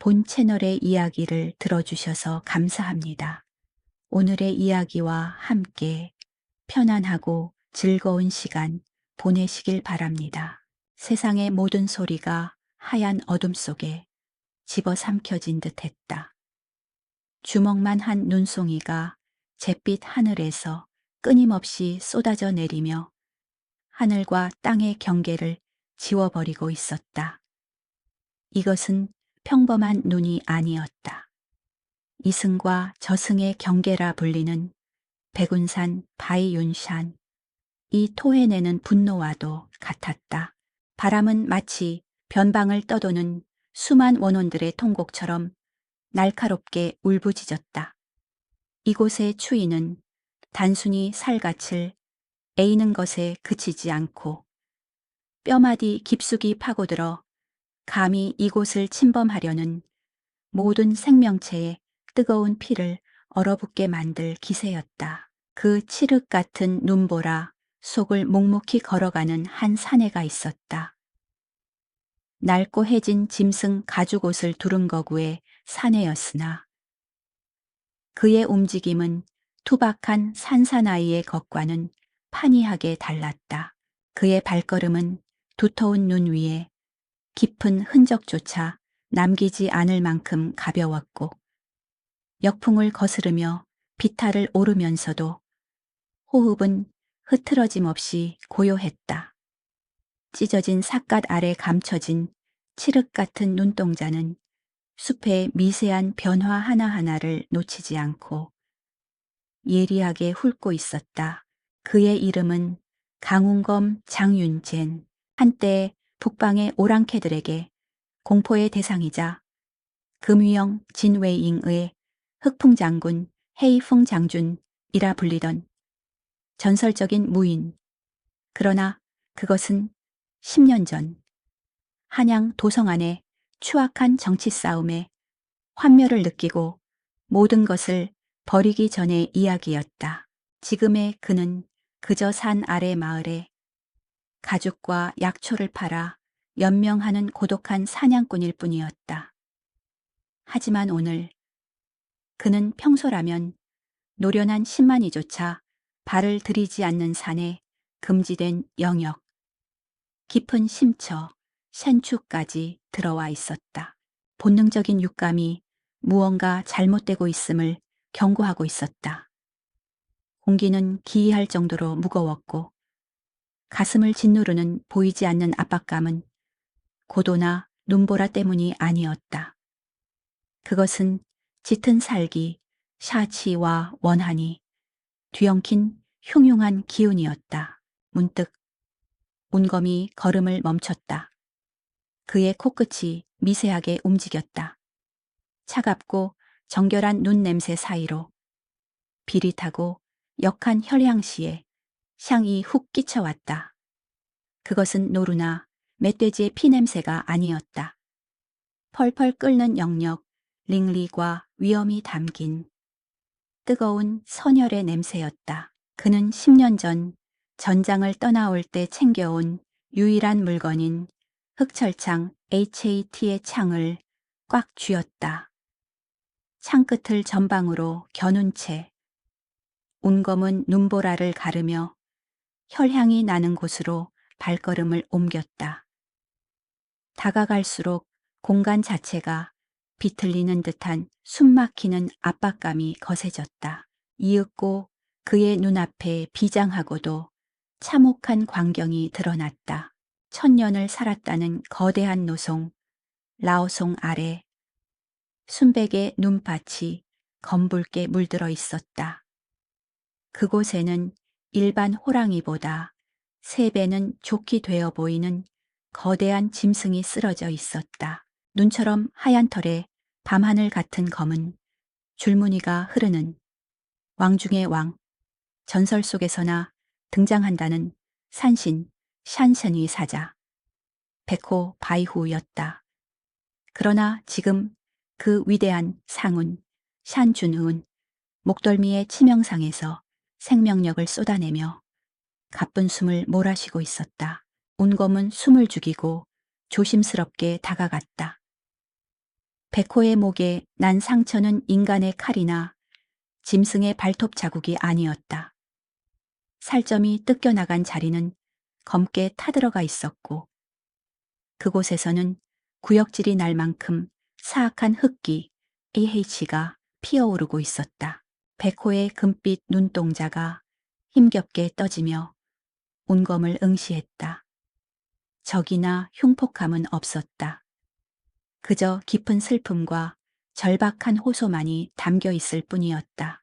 본 채널의 이야기를 들어주셔서 감사합니다. 오늘의 이야기와 함께 편안하고 즐거운 시간 보내시길 바랍니다. 세상의 모든 소리가 하얀 어둠 속에 집어삼켜진 듯 했다. 주먹만 한 눈송이가 잿빛 하늘에서 끊임없이 쏟아져 내리며 하늘과 땅의 경계를 지워버리고 있었다. 이것은 평범한 눈이 아니었다. 이승과 저승의 경계라 불리는 백운산 바이윤샨, 이 토해내는 분노와도 같았다. 바람은 마치 변방을 떠도는 수만 원혼들의 통곡처럼 날카롭게 울부짖었다. 이곳의 추위는 단순히 살갗을 에이는 것에 그치지 않고 뼈마디 깊숙이 파고들어 감히 이곳을 침범하려는 모든 생명체의 뜨거운 피를 얼어붙게 만들 기세였다. 그 칠흑 같은 눈보라 속을 묵묵히 걸어가는 한 사내가 있었다. 낡고 해진 짐승 가죽옷을 두른 거구의 사내였으나 그의 움직임은 투박한 산사나이의 것과는 판이하게 달랐다. 그의 발걸음은 두터운 눈 위에 깊은 흔적조차 남기지 않을 만큼 가벼웠고 역풍을 거스르며 비탈을 오르면서도 호흡은 흐트러짐 없이 고요했다. 찢어진 삿갓 아래 감춰진 칠흑 같은 눈동자는 숲의 미세한 변화 하나하나를 놓치지 않고 예리하게 훑고 있었다. 그의 이름은 강운검 장윤젠. 한때 북방의 오랑캐들에게 공포의 대상이자 금위영 진웨잉의 흑풍장군 헤이풍 장준이라 불리던 전설적인 무인. 그러나 그것은 10년 전 한양 도성 안의 추악한 정치 싸움에 환멸을 느끼고 모든 것을 버리기 전의 이야기였다. 지금의 그는 그저 산 아래 마을에 가죽과 약초를 팔아 연명하는 고독한 사냥꾼일 뿐이었다. 하지만 오늘 그는 평소라면 노련한 신만이조차 발을 들이지 않는 산에 금지된 영역, 깊은 심처, 샌추까지 들어와 있었다. 본능적인 육감이 무언가 잘못되고 있음을 경고하고 있었다. 공기는 기이할 정도로 무거웠고 가슴을 짓누르는 보이지 않는 압박감은 고도나 눈보라 때문이 아니었다. 그것은 짙은 살기, 샤치와 원한이 뒤엉킨 흉흉한 기운이었다. 문득 운검이 걸음을 멈췄다. 그의 코끝이 미세하게 움직였다. 차갑고 정결한 눈 냄새 사이로 비릿하고 역한 혈향시에 향이 훅 끼쳐왔다. 그것은 노루나 멧돼지의 피 냄새가 아니었다. 펄펄 끓는 영역, 링리과 위험이 담긴 뜨거운 선혈의 냄새였다. 그는 10년 전 전장을 떠나올 때 챙겨온 유일한 물건인 흑철창 HAT의 창을 꽉 쥐었다. 창끝을 전방으로 겨눈 채 운검은 눈보라를 가르며 혈향이 나는 곳으로 발걸음을 옮겼다. 다가갈수록 공간 자체가 비틀리는 듯한 숨막히는 압박감이 거세졌다. 이윽고 그의 눈앞에 비장하고도 참혹한 광경이 드러났다. 천년을 살았다는 거대한 노송, 라오송 아래 순백의 눈밭이 검붉게 물들어 있었다. 그곳에는 일반 호랑이보다 3배는 좋게 되어 보이는 거대한 짐승이 쓰러져 있었다. 눈처럼 하얀 털에 밤하늘 같은 검은 줄무늬가 흐르는 왕 중의 왕, 전설 속에서나 등장한다는 산신 샨션의 사자, 백호 바이후였다. 그러나 지금 그 위대한 상운 샨준은 목덜미의 치명상에서 생명력을 쏟아내며 가쁜 숨을 몰아쉬고 있었다. 운검은 숨을 죽이고 조심스럽게 다가갔다. 백호의 목에 난 상처는 인간의 칼이나 짐승의 발톱 자국이 아니었다. 살점이 뜯겨나간 자리는 검게 타들어가 있었고 그곳에서는 구역질이 날 만큼 사악한 흑기 AH가 피어오르고 있었다. 백호의 금빛 눈동자가 힘겹게 떠지며 온검을 응시했다. 적이나 흉폭함은 없었다. 그저 깊은 슬픔과 절박한 호소만이 담겨 있을 뿐이었다.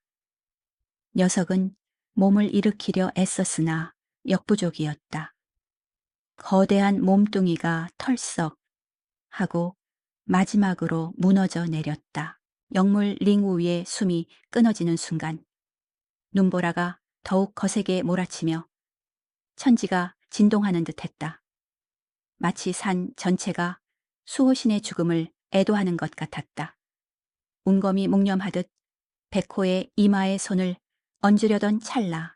녀석은 몸을 일으키려 애썼으나 역부족이었다. 거대한 몸뚱이가 털썩 하고 마지막으로 무너져 내렸다. 영물 링 위에 숨이 끊어지는 순간 눈보라가 더욱 거세게 몰아치며 천지가 진동하는 듯했다. 마치 산 전체가 수호신의 죽음을 애도하는 것 같았다. 운검이 묵념하듯 백호의 이마에 손을 얹으려던 찰나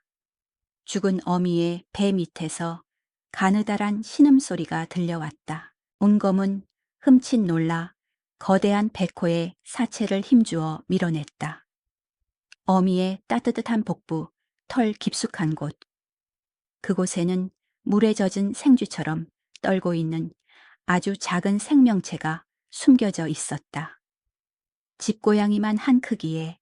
죽은 어미의 배 밑에서 가느다란 신음소리가 들려왔다. 운검은 흠칫 놀라 거대한 백호의 사체를 힘주어 밀어냈다. 어미의 따뜻한 복부, 털 깊숙한 곳. 그곳에는 물에 젖은 생쥐처럼 떨고 있는 아주 작은 생명체가 숨겨져 있었다. 집고양이만 한 크기에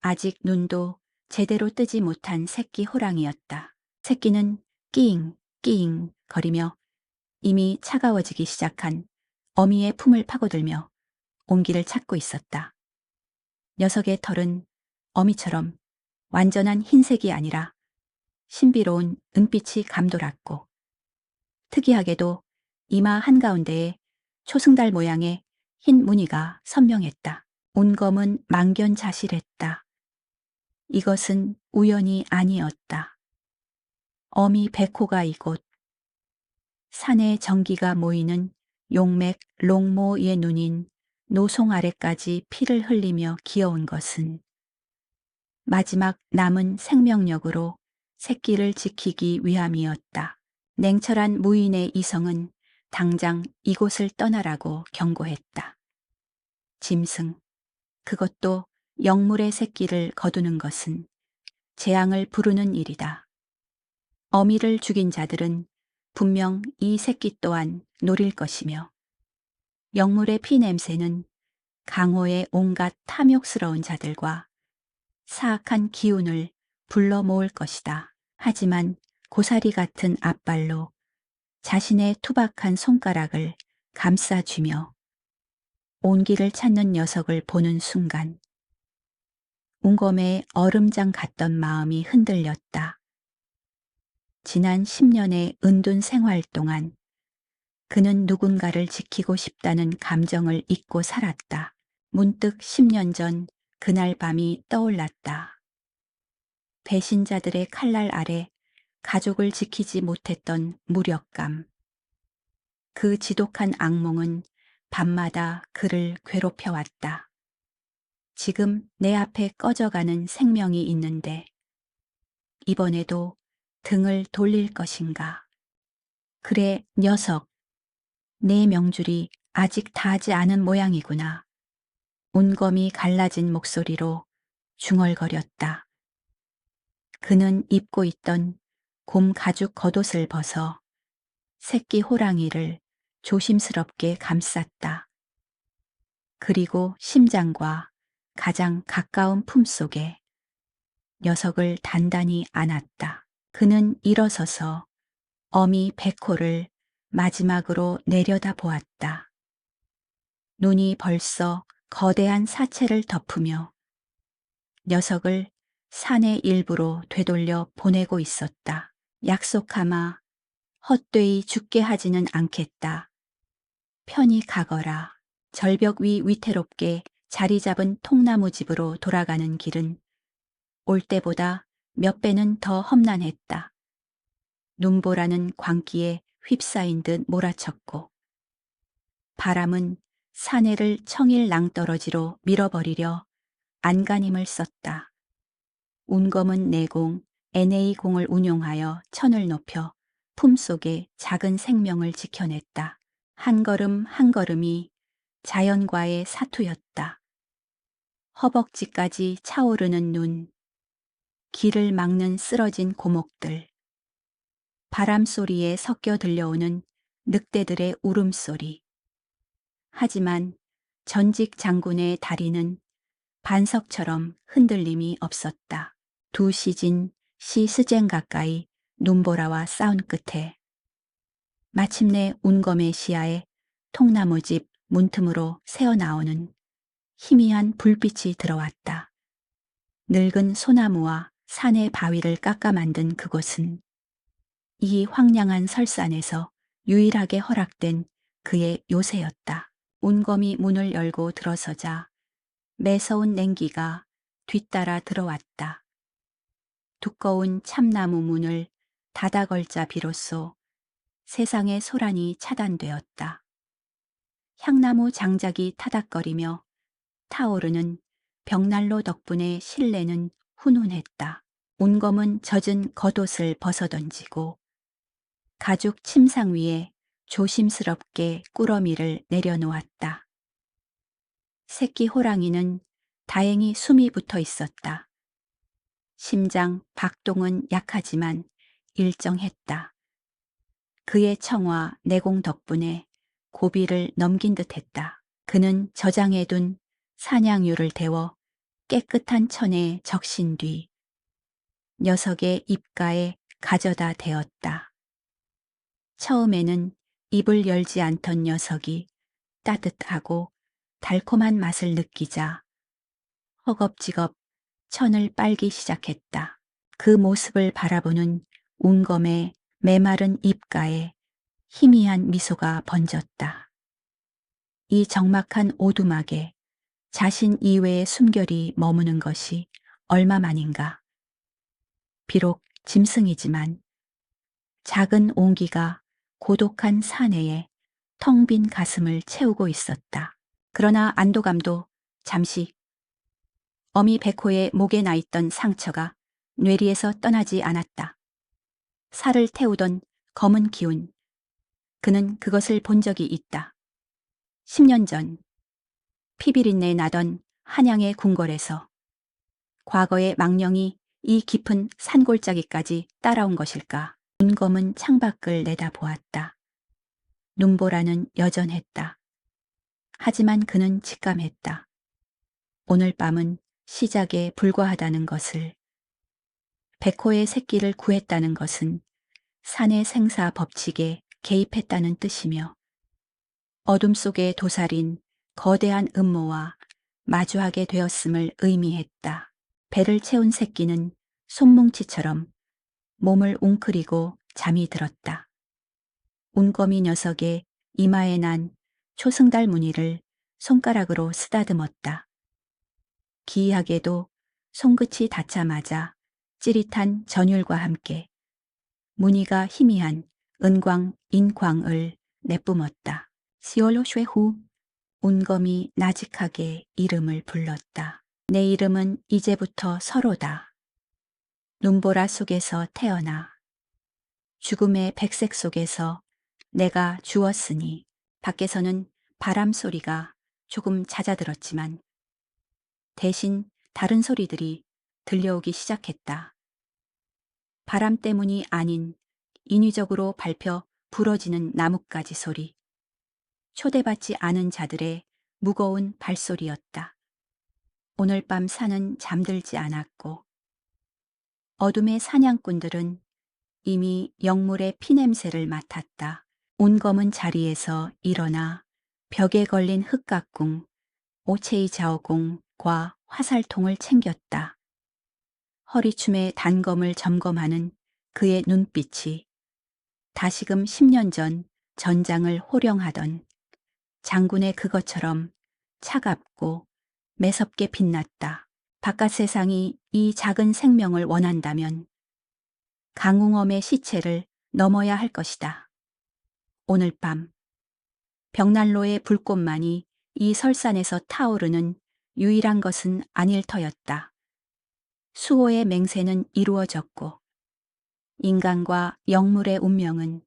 아직 눈도 제대로 뜨지 못한 새끼 호랑이였다. 새끼는 끼잉 끼잉 거리며 이미 차가워지기 시작한 어미의 품을 파고들며 온기를 찾고 있었다. 녀석의 털은 어미처럼 완전한 흰색이 아니라 신비로운 은빛이 감돌았고 특이하게도 이마 한가운데에 초승달 모양의 흰 무늬가 선명했다. 온검은 망견자실했다. 이것은 우연이 아니었다. 어미 백호가 이곳 산의 전기가 모이는 용맥 롱모의 눈인 노송 아래까지 피를 흘리며 기어온 것은 마지막 남은 생명력으로 새끼를 지키기 위함이었다. 냉철한 무인의 이성은 당장 이곳을 떠나라고 경고했다. 짐승, 그것도 영물의 새끼를 거두는 것은 재앙을 부르는 일이다. 어미를 죽인 자들은 분명 이 새끼 또한 노릴 것이며 영물의 피 냄새는 강호의 온갖 탐욕스러운 자들과 사악한 기운을 불러 모을 것이다. 하지만 고사리 같은 앞발로 자신의 투박한 손가락을 감싸쥐며 온기를 찾는 녀석을 보는 순간 운검의 얼음장 같던 마음이 흔들렸다. 지난 10년의 은둔 생활 동안 그는 누군가를 지키고 싶다는 감정을 잊고 살았다. 문득 10년 전 그날 밤이 떠올랐다. 배신자들의 칼날 아래 가족을 지키지 못했던 무력감. 그 지독한 악몽은 밤마다 그를 괴롭혀왔다. 지금 내 앞에 꺼져가는 생명이 있는데 이번에도 등을 돌릴 것인가. 그래, 녀석. 내 명줄이 아직 닿지 않은 모양이구나. 온검이 갈라진 목소리로 중얼거렸다. 그는 입고 있던 곰 가죽 겉옷을 벗어 새끼 호랑이를 조심스럽게 감쌌다. 그리고 심장과 가장 가까운 품속에 녀석을 단단히 안았다. 그는 일어서서 어미 백호를 마지막으로 내려다 보았다. 눈이 벌써 거대한 사체를 덮으며 녀석을 산의 일부로 되돌려 보내고 있었다. 약속하마 헛되이 죽게 하지는 않겠다. 편히 가거라. 절벽 위 위태롭게 자리 잡은 통나무 집으로 돌아가는 길은 올 때보다 몇 배는 더 험난했다. 눈보라는 광기에 휩싸인 듯 몰아쳤고 바람은 사내를 청일 낭떠러지로 밀어버리려 안간힘을 썼다. 운검은 내공 NA공을 운용하여 천을 높여 품속에 작은 생명을 지켜냈다. 한 걸음 한 걸음이 자연과의 사투였다. 허벅지까지 차오르는 눈, 길을 막는 쓰러진 고목들, 바람 소리에 섞여 들려오는 늑대들의 울음소리. 하지만 전직 장군의 다리는 반석처럼 흔들림이 없었다. 2시즌 시스젠 가까이 눈보라와 싸운 끝에 마침내 운검의 시야에 통나무집 문틈으로 새어나오는 희미한 불빛이 들어왔다. 늙은 소나무와 산의 바위를 깎아 만든 그곳은 이 황량한 설산에서 유일하게 허락된 그의 요새였다. 운검이 문을 열고 들어서자 매서운 냉기가 뒤따라 들어왔다. 두꺼운 참나무 문을 닫아 걸자 비로소 세상의 소란이 차단되었다. 향나무 장작이 타닥거리며 타오르는 벽난로 덕분에 실내는 훈훈했다. 운검은 젖은 겉옷을 벗어던지고 가죽 침상 위에 조심스럽게 꾸러미를 내려놓았다. 새끼 호랑이는 다행히 숨이 붙어 있었다. 심장 박동은 약하지만 일정했다. 그의 청화 내공 덕분에 고비를 넘긴 듯했다. 그는 저장해 둔 사냥류를 데워 깨끗한 천에 적신 뒤 녀석의 입가에 가져다 대었다. 처음에는 입을 열지 않던 녀석이 따뜻하고 달콤한 맛을 느끼자 허겁지겁 천을 빨기 시작했다. 그 모습을 바라보는 운검의 메마른 입가에 희미한 미소가 번졌다. 이 적막한 오두막에 자신 이외의 숨결이 머무는 것이 얼마만인가. 비록 짐승이지만 작은 온기가 고독한 사내에 텅 빈 가슴을 채우고 있었다. 그러나 안도감도 잠시 어미 백호의 목에 나 있던 상처가 뇌리에서 떠나지 않았다. 살을 태우던 검은 기운. 그는 그것을 본 적이 있다. 10년 전 피비린내 나던 한양의 궁궐에서 과거의 망령이 이 깊은 산골짜기까지 따라온 것일까. 운검은 창밖을 내다보았다. 눈보라는 여전했다. 하지만 그는 직감했다. 오늘 밤은 시작에 불과하다는 것을. 백호의 새끼를 구했다는 것은 산의 생사 법칙에 개입했다는 뜻이며 어둠 속에 도사린 거대한 음모와 마주하게 되었음을 의미했다. 배를 채운 새끼는 손뭉치처럼 몸을 웅크리고 잠이 들었다. 운거미 녀석의 이마에 난 초승달 무늬를 손가락으로 쓰다듬었다. 기이하게도 손끝이 닿자마자 찌릿한 전율과 함께 무늬가 희미한 은광 인광을 내뿜었다. 시올로쉐후 운검이 나직하게 이름을 불렀다. 내 이름은 이제부터 서로다. 눈보라 속에서 태어나 죽음의 백색 속에서 내가 주었으니. 밖에서는 바람 소리가 조금 잦아들었지만 대신 다른 소리들이 들려오기 시작했다. 바람 때문이 아닌 인위적으로 밟혀 부러지는 나뭇가지 소리. 초대받지 않은 자들의 무거운 발소리였다. 오늘 밤 산은 잠들지 않았고 어둠의 사냥꾼들은 이미 영물의 피냄새를 맡았다. 운검은 자리에서 일어나 벽에 걸린 흙가궁, 오체이 자오공과 화살통을 챙겼다. 허리춤의 단검을 점검하는 그의 눈빛이 다시금 10년 전 전장을 호령하던 장군의 그것처럼 차갑고 매섭게 빛났다. 바깥 세상이 이 작은 생명을 원한다면 강웅엄의 시체를 넘어야 할 것이다. 오늘 밤 벽난로의 불꽃만이 이 설산에서 타오르는 유일한 것은 아닐 터였다. 수호의 맹세는 이루어졌고 인간과 영물의 운명은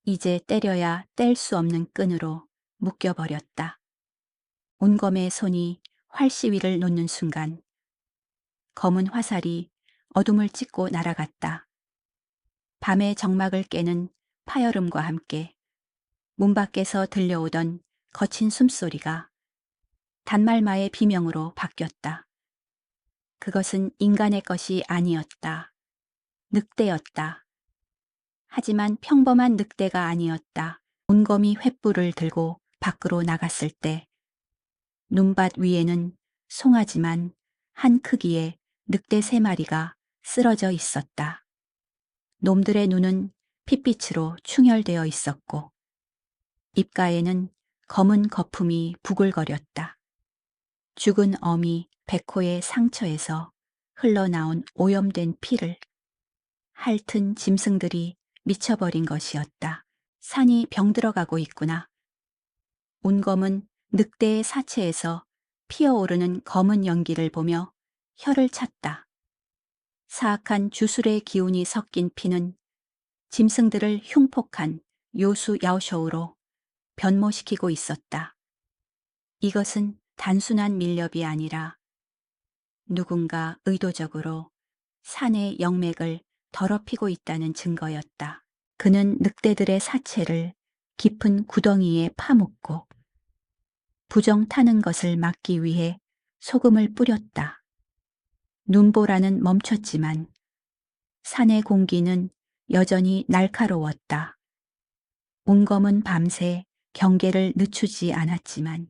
이제 떼려야 뗄 수 없는 끈으로 묶여버렸다. 운검의 손이 활시위를 놓는 순간 검은 화살이 어둠을 찢고 날아갔다. 밤의 정막을 깨는 파열음과 함께 문 밖에서 들려오던 거친 숨소리가 단말마의 비명으로 바뀌었다. 그것은 인간의 것이 아니었다. 늑대였다. 하지만 평범한 늑대가 아니었다. 운검이 횃불을 들고 밖으로 나갔을 때 눈밭 위에는 송아지만 한 크기의 늑대 3마리가 쓰러져 있었다. 놈들의 눈은 핏빛으로 충혈되어 있었고 입가에는 검은 거품이 부글거렸다. 죽은 어미 백호의 상처에서 흘러나온 오염된 피를 핥은 짐승들이 미쳐버린 것이었다. 산이 병들어가고 있구나. 운검은 늑대의 사체에서 피어오르는 검은 연기를 보며 혀를 찼다. 사악한 주술의 기운이 섞인 피는 짐승들을 흉폭한 요수 야오쇼우로 변모시키고 있었다. 이것은 단순한 밀렵이 아니라 누군가 의도적으로 산의 영맥을 더럽히고 있다는 증거였다. 그는 늑대들의 사체를 깊은 구덩이에 파묻고 부정 타는 것을 막기 위해 소금을 뿌렸다. 눈보라는 멈췄지만 산의 공기는 여전히 날카로웠다. 운검은 밤새 경계를 늦추지 않았지만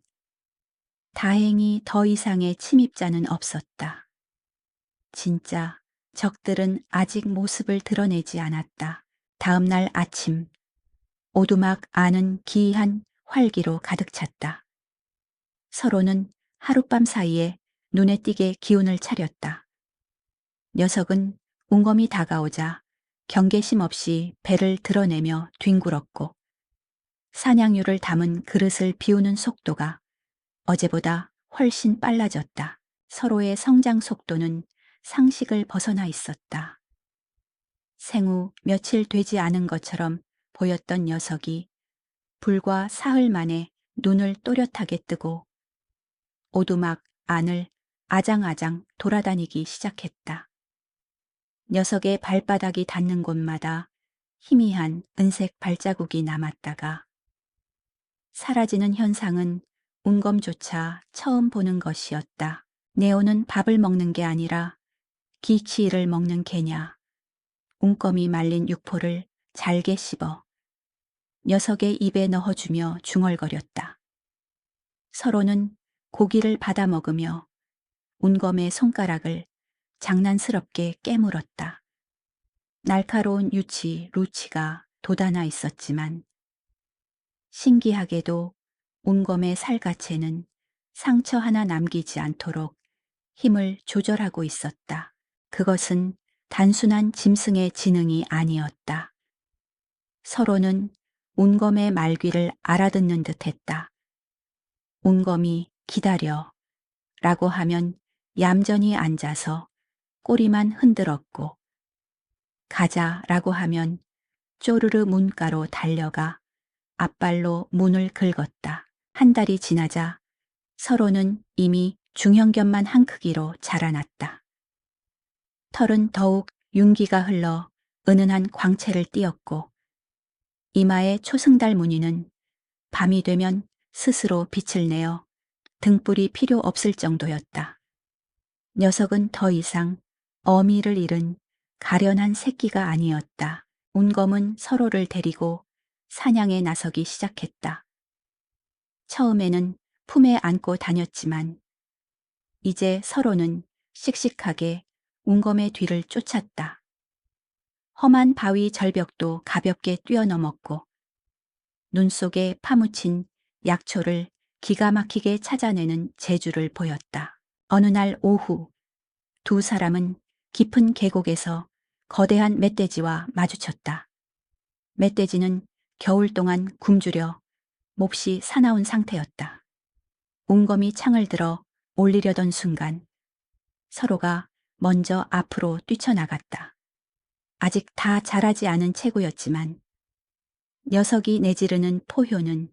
다행히 더 이상의 침입자는 없었다. 진짜 적들은 아직 모습을 드러내지 않았다. 다음 날 아침 오두막 안은 기이한 활기로 가득 찼다. 서로는 하룻밤 사이에 눈에 띄게 기운을 차렸다. 녀석은 운검이 다가오자 경계심 없이 배를 드러내며 뒹굴었고 사냥류를 담은 그릇을 비우는 속도가 어제보다 훨씬 빨라졌다. 서로의 성장 속도는 상식을 벗어나 있었다. 생후 며칠 되지 않은 것처럼 보였던 녀석이 불과 사흘 만에 눈을 또렷하게 뜨고 오두막 안을 아장아장 돌아다니기 시작했다. 녀석의 발바닥이 닿는 곳마다 희미한 은색 발자국이 남았다가 사라지는 현상은 운검조차 처음 보는 것이었다. 네오는 밥을 먹는 게 아니라 기치를 먹는 개냐. 운검이 말린 육포를 잘게 씹어 녀석의 입에 넣어주며 중얼거렸다. 서로는 고기를 받아 먹으며 운검의 손가락을 장난스럽게 깨물었다. 날카로운 유치 루치가 돋아나 있었지만 신기하게도 운검의 살갗에는 상처 하나 남기지 않도록 힘을 조절하고 있었다. 그것은 단순한 짐승의 지능이 아니었다. 서로는 운검의 말귀를 알아듣는 듯했다. 운검이 기다려 라고 하면 얌전히 앉아서 꼬리만 흔들었고 가자라고 하면 쪼르르 문가로 달려가 앞발로 문을 긁었다. 한 달이 지나자 서로는 이미 중형견만 한 크기로 자라났다. 털은 더욱 윤기가 흘러 은은한 광채를 띠었고 이마의 초승달 무늬는 밤이 되면 스스로 빛을 내어 등불이 필요 없을 정도였다. 녀석은 더 이상 어미를 잃은 가련한 새끼가 아니었다. 운검은 서로를 데리고 사냥에 나서기 시작했다. 처음에는 품에 안고 다녔지만 이제 서로는 씩씩하게 운검의 뒤를 쫓았다. 험한 바위 절벽도 가볍게 뛰어넘었고 눈 속에 파묻힌 약초를 기가 막히게 찾아내는 재주를 보였다. 어느 날 오후 두 사람은 깊은 계곡에서 거대한 멧돼지와 마주쳤다. 멧돼지는 겨울 동안 굶주려 몹시 사나운 상태였다. 운검이 창을 들어 올리려던 순간 서로가 먼저 앞으로 뛰쳐나갔다. 아직 다 자라지 않은 체구였지만 녀석이 내지르는 포효는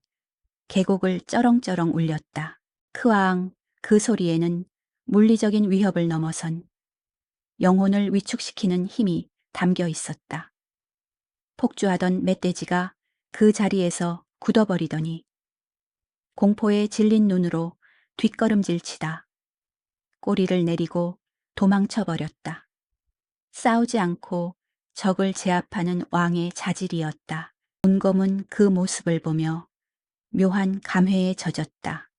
계곡을 쩌렁쩌렁 울렸다. 크앙, 그 소리에는 물리적인 위협을 넘어선 영혼을 위축시키는 힘이 담겨 있었다. 폭주하던 멧돼지가 그 자리에서 굳어버리더니 공포에 질린 눈으로 뒷걸음질치다 꼬리를 내리고 도망쳐버렸다. 싸우지 않고 적을 제압하는 왕의 자질이었다. 운검은 그 모습을 보며 묘한 감회에 젖었다.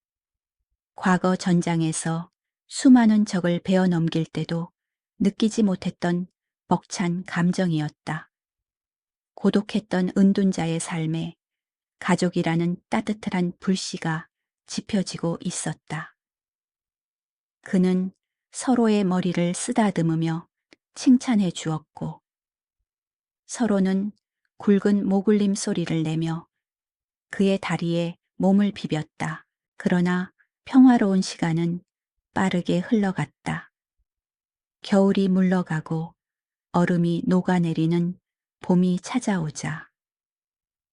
과거 전장에서 수많은 적을 베어 넘길 때도 느끼지 못했던 벅찬 감정이었다. 고독했던 은둔자의 삶에 가족이라는 따뜻한 불씨가 지펴지고 있었다. 그는 서로의 머리를 쓰다듬으며 칭찬해 주었고 서로는 굵은 목울림 소리를 내며 그의 다리에 몸을 비볐다. 그러나 평화로운 시간은 빠르게 흘러갔다. 겨울이 물러가고 얼음이 녹아내리는 봄이 찾아오자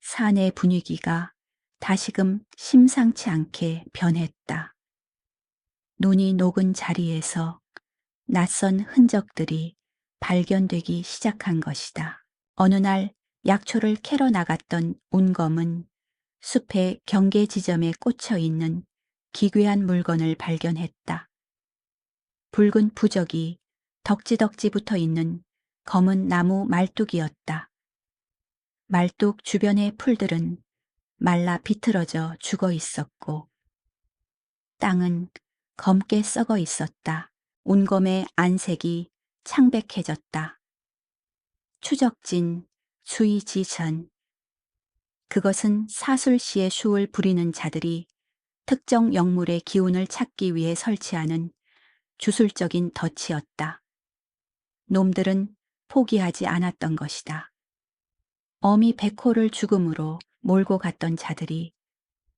산의 분위기가 다시금 심상치 않게 변했다. 눈이 녹은 자리에서 낯선 흔적들이 발견되기 시작한 것이다. 어느 날 약초를 캐러 나갔던 운검은 숲의 경계 지점에 꽂혀 있는 기괴한 물건을 발견했다. 붉은 부적이 덕지덕지 붙어 있는 검은 나무 말뚝이었다. 말뚝 주변의 풀들은 말라 비틀어져 죽어 있었고 땅은 검게 썩어 있었다. 운검의 안색이 창백해졌다. 추적진, 수의지천. 그것은 사술시의 수을 부리는 자들이 특정 영물의 기운을 찾기 위해 설치하는 주술적인 덫이었다. 놈들은 포기하지 않았던 것이다. 어미 백호를 죽음으로 몰고 갔던 자들이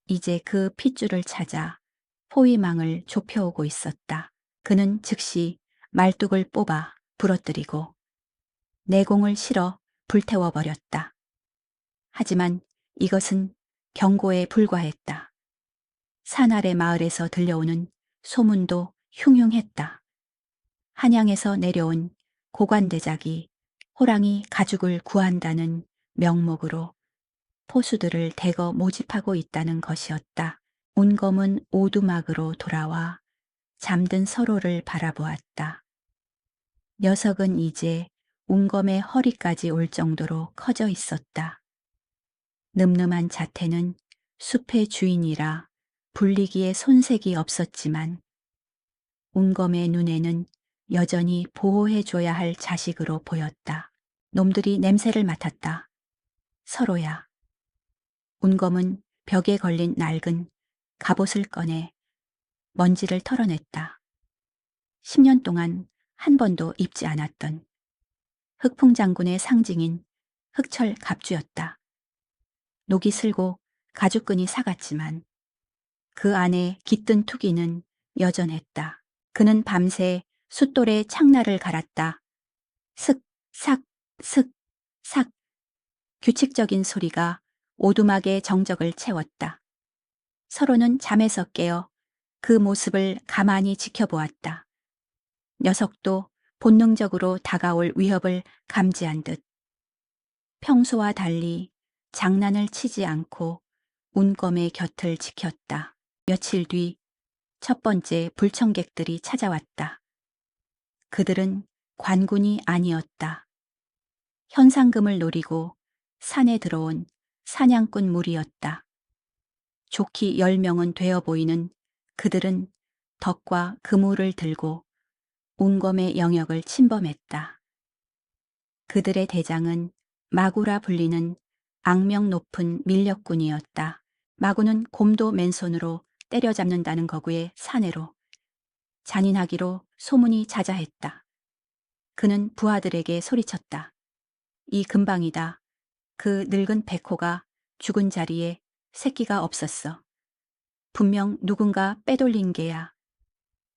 이제 그 핏줄을 찾아 포위망을 좁혀오고 있었다. 그는 즉시 말뚝을 뽑아 부러뜨리고 내공을 실어 불태워버렸다. 하지만 이것은 경고에 불과했다. 산 아래 마을에서 들려오는 소문도 흉흉했다. 한양에서 내려온 고관대작이 호랑이 가죽을 구한다는 명목으로 포수들을 대거 모집하고 있다는 것이었다. 운검은 오두막으로 돌아와 잠든 서로를 바라보았다. 녀석은 이제 운검의 허리까지 올 정도로 커져 있었다. 늠름한 자태는 숲의 주인이라 불리기에 손색이 없었지만 운검의 눈에는 여전히 보호해줘야 할 자식으로 보였다. 놈들이 냄새를 맡았다. 서로야. 운검은 벽에 걸린 낡은 갑옷을 꺼내 먼지를 털어냈다. 10년 동안 한 번도 입지 않았던 흑풍장군의 상징인 흑철 갑주였다. 녹이 슬고 가죽끈이 사갔지만 그 안에 깃든 투기는 여전했다. 그는 밤새 숫돌에 창날을 갈았다. 슥, 삭, 슥, 삭. 규칙적인 소리가 오두막의 정적을 채웠다. 서로는 잠에서 깨어 그 모습을 가만히 지켜보았다. 녀석도 본능적으로 다가올 위협을 감지한 듯 평소와 달리 장난을 치지 않고 운검의 곁을 지켰다. 며칠 뒤 첫 번째 불청객들이 찾아왔다. 그들은 관군이 아니었다. 현상금을 노리고 산에 들어온 사냥꾼 무리였다. 좋기 10명은 되어 보이는 그들은 덕과 그물을 들고 운검의 영역을 침범했다. 그들의 대장은 마구라 불리는 악명 높은 밀렵꾼이었다. 마구는 곰도 맨손으로 때려잡는다는 거구의 사내로 잔인하기로 소문이 자자했다. 그는 부하들에게 소리쳤다. 이 근방이다. 그 늙은 백호가 죽은 자리에 새끼가 없었어. 분명 누군가 빼돌린 게야.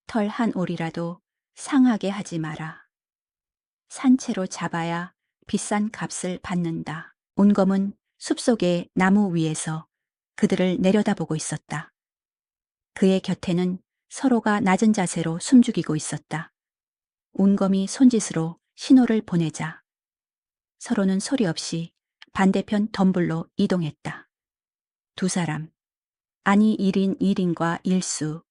털 한 올이라도 상하게 하지 마라. 산채로 잡아야 비싼 값을 받는다. 온검은 숲속의 나무 위에서 그들을 내려다보고 있었다. 그의 곁에는 서로가 낮은 자세로 숨죽이고 있었다. 운검이 손짓으로 신호를 보내자 서로는 소리 없이 반대편 덤불로 이동했다. 두 사람, 아니 1인 1인과 1수,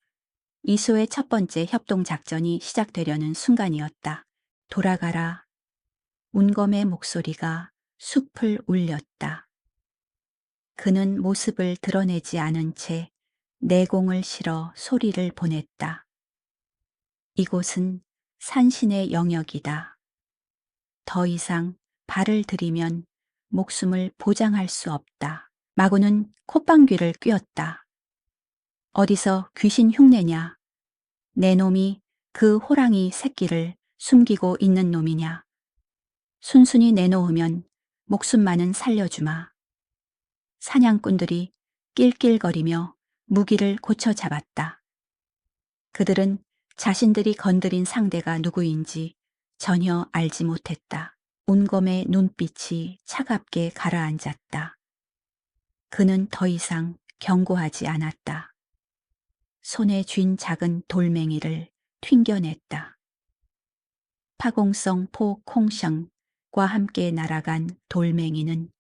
이수의 첫 번째 협동작전이 시작되려는 순간이었다. 돌아가라. 운검의 목소리가 숲을 울렸다. 그는 모습을 드러내지 않은 채 내공을 실어 소리를 보냈다. 이곳은 산신의 영역이다. 더 이상 발을 들이면 목숨을 보장할 수 없다. 마구는 콧방귀를 뀌었다. 어디서 귀신 흉내냐? 내 놈이 그 호랑이 새끼를 숨기고 있는 놈이냐? 순순히 내놓으면 목숨만은 살려주마. 사냥꾼들이 낄낄거리며 무기를 고쳐 잡았다. 그들은 자신들이 건드린 상대가 누구인지 전혀 알지 못했다. 운검의 눈빛이 차갑게 가라앉았다. 그는 더 이상 경고하지 않았다. 손에 쥔 작은 돌멩이를 튕겨냈다. 파공성 포 콩성과 함께 날아간 돌멩이는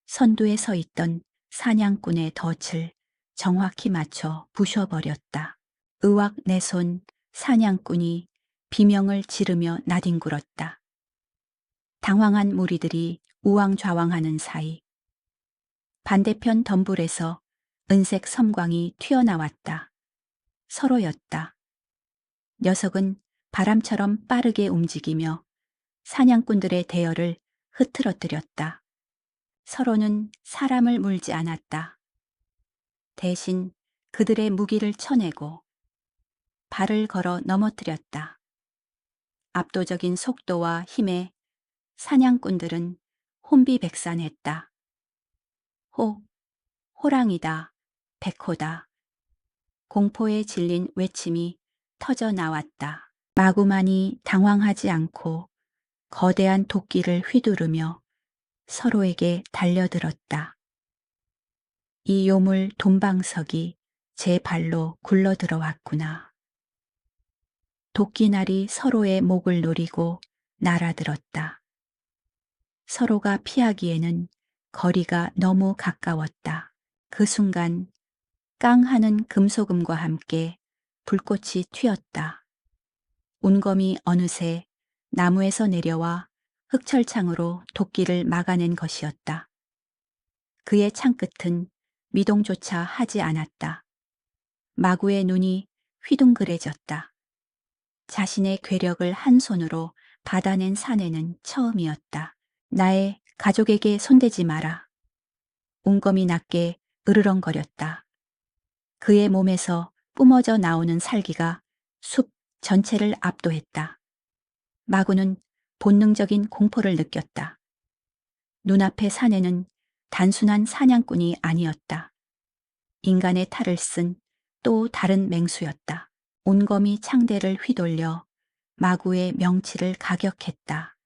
선두에 서 있던 사냥꾼의 덫을 정확히 맞춰 부셔버렸다. 의왁내손 사냥꾼이 비명을 지르며 나뒹굴었다. 당황한 무리들이 우왕좌왕하는 사이 반대편 덤불에서 은색 섬광이 튀어나왔다. 서로였다. 녀석은 바람처럼 빠르게 움직이며 사냥꾼들의 대열을 흐트러뜨렸다. 서로는 사람을 물지 않았다. 대신 그들의 무기를 쳐내고 발을 걸어 넘어뜨렸다. 압도적인 속도와 힘에 사냥꾼들은 혼비백산했다. 호랑이다, 백호다. 공포에 질린 외침이 터져 나왔다. 마구만이 당황하지 않고 거대한 도끼를 휘두르며 서로에게 달려들었다. 이 요물 돈방석이 제 발로 굴러들어왔구나. 도끼날이 서로의 목을 노리고 날아들었다. 서로가 피하기에는 거리가 너무 가까웠다. 그 순간 깡하는 금소금과 함께 불꽃이 튀었다. 운검이 어느새 나무에서 내려와 흑철창으로 도끼를 막아낸 것이었다. 그의 창끝은 미동조차 하지 않았다. 마구의 눈이 휘둥그레졌다. 자신의 괴력을 한 손으로 받아낸 사내는 처음이었다. 나의 가족에게 손대지 마라. 운검이 낮게 으르렁거렸다. 그의 몸에서 뿜어져 나오는 살기가 숲 전체를 압도했다. 마구는 본능적인 공포를 느꼈다. 눈앞의 사내는 단순한 사냥꾼이 아니었다. 인간의 탈을 쓴 또 다른 맹수였다. 온검이 창대를 휘돌려 마구의 명치를 가격했다.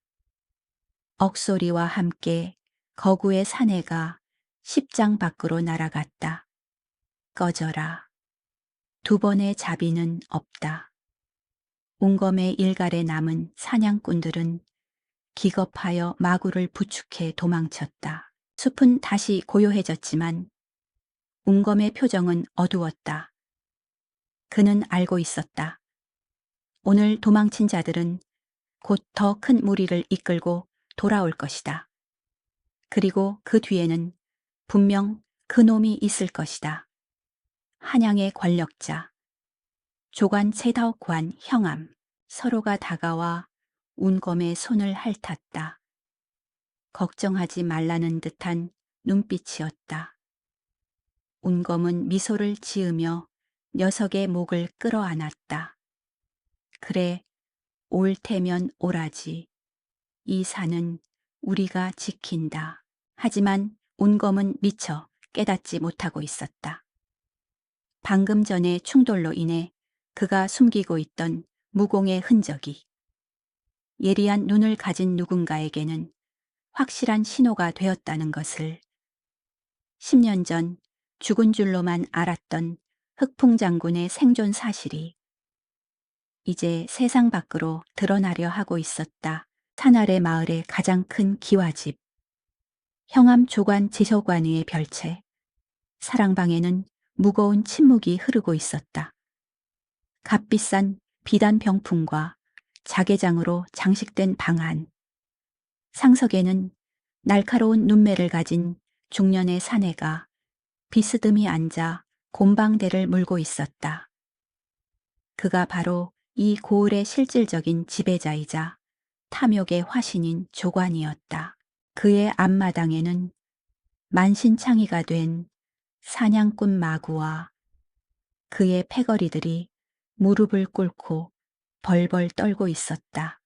억소리와 함께 거구의 사내가 십장 밖으로 날아갔다. 꺼져라. 두 번의 자비는 없다. 온검의 일갈에 남은 사냥꾼들은 기겁하여 마구를 부축해 도망쳤다. 숲은 다시 고요해졌지만 운검의 표정은 어두웠다. 그는 알고 있었다. 오늘 도망친 자들은 곧 더 큰 무리를 이끌고 돌아올 것이다. 그리고 그 뒤에는 분명 그놈이 있을 것이다. 한양의 권력자, 조관 채다옥관 형암. 서로가 다가와 운검의 손을 핥았다. 걱정하지 말라는 듯한 눈빛이었다. 운검은 미소를 지으며 녀석의 목을 끌어안았다. 그래, 올 테면 오라지. 이 산은 우리가 지킨다. 하지만 운검은 미처 깨닫지 못하고 있었다. 방금 전의 충돌로 인해 그가 숨기고 있던 무공의 흔적이 예리한 눈을 가진 누군가에게는 확실한 신호가 되었다는 것을 10년 전 죽은 줄로만 알았던 흑풍 장군의 생존 사실이 이제 세상 밖으로 드러나려 하고 있었다. 산 아래 마을의 가장 큰 기와집, 형암 조관 지서관위의 별채, 사랑방에는 무거운 침묵이 흐르고 있었다. 값비싼 비단 병풍과 자개장으로 장식된 방 안, 상석에는 날카로운 눈매를 가진 중년의 사내가 비스듬히 앉아 곰방대를 물고 있었다. 그가 바로 이 고을의 실질적인 지배자이자 탐욕의 화신인 조관이었다. 그의 앞마당에는 만신창이가 된 사냥꾼 마구와 그의 패거리들이 무릎을 꿇고 벌벌 떨고 있었다.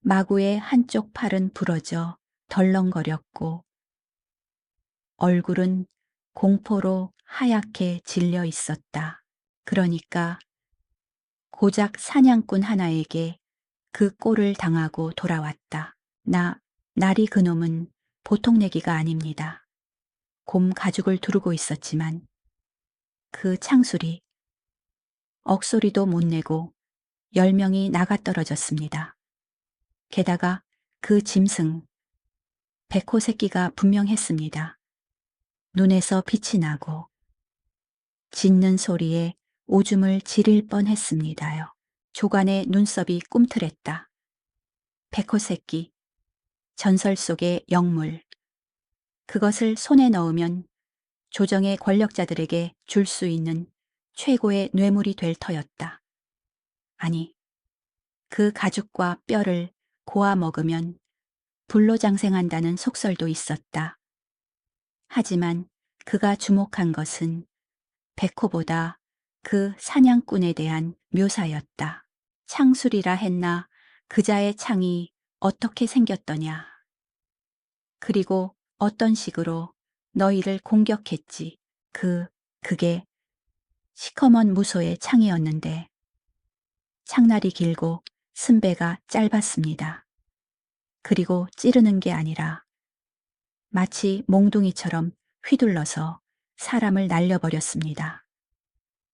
마구의 한쪽 팔은 부러져 덜렁거렸고 얼굴은 공포로 하얗게 질려 있었다. 그러니까 고작 사냥꾼 하나에게 그 꼴을 당하고 돌아왔다. 나리 그놈은 보통 내기가 아닙니다. 곰 가죽을 두르고 있었지만 그 창술이 억소리도 못 내고 10명이 나가 떨어졌습니다. 게다가 그 짐승, 백호 새끼가 분명했습니다. 눈에서 빛이 나고 짖는 소리에 오줌을 지릴 뻔했습니다요. 조관의 눈썹이 꿈틀했다. 백호 새끼, 전설 속의 영물. 그것을 손에 넣으면 조정의 권력자들에게 줄 수 있는 최고의 뇌물이 될 터였다. 아니, 그 가죽과 뼈를 고아 먹으면 불로장생한다는 속설도 있었다. 하지만 그가 주목한 것은 백호보다 그 사냥꾼에 대한 묘사였다. 창술이라 했나 그자의 창이 어떻게 생겼더냐. 그리고 어떤 식으로 너희를 공격했지. 그게 시커먼 무소의 창이었는데 창날이 길고 승배가 짧았습니다. 그리고 찌르는 게 아니라 마치 몽둥이처럼 휘둘러서 사람을 날려버렸습니다.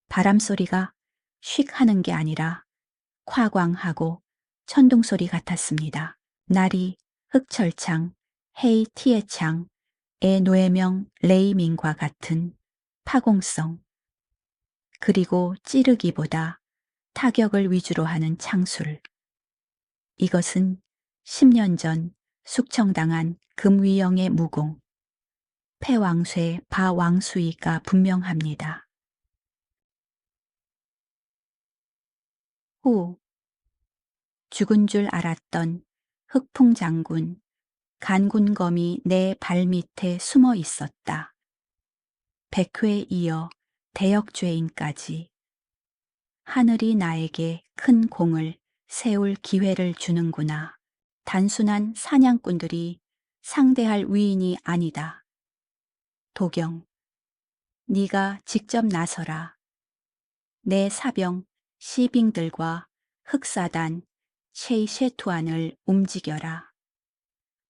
바람 소리가 휙 하는 게 아니라 夸광하고 천둥 소리 같았습니다. 나리, 흑철창, 헤이 티에창, 의 노예명 레이민과 같은 파공성, 그리고 찌르기보다 타격을 위주로 하는 창술. 이것은 10년 전 숙청당한 금위영의 무공, 패왕쇠 바왕수이가 분명합니다. 후, 죽은 줄 알았던 흑풍 장군, 간군검이 내 발밑에 숨어 있었다. 백회에 이어 대역죄인까지 하늘이 나에게 큰 공을 세울 기회를 주는구나. 단순한 사냥꾼들이 상대할 위인이 아니다. 도경, 네가 직접 나서라. 내 사병 시빙들과 흑사단 셰이셰투안을 움직여라.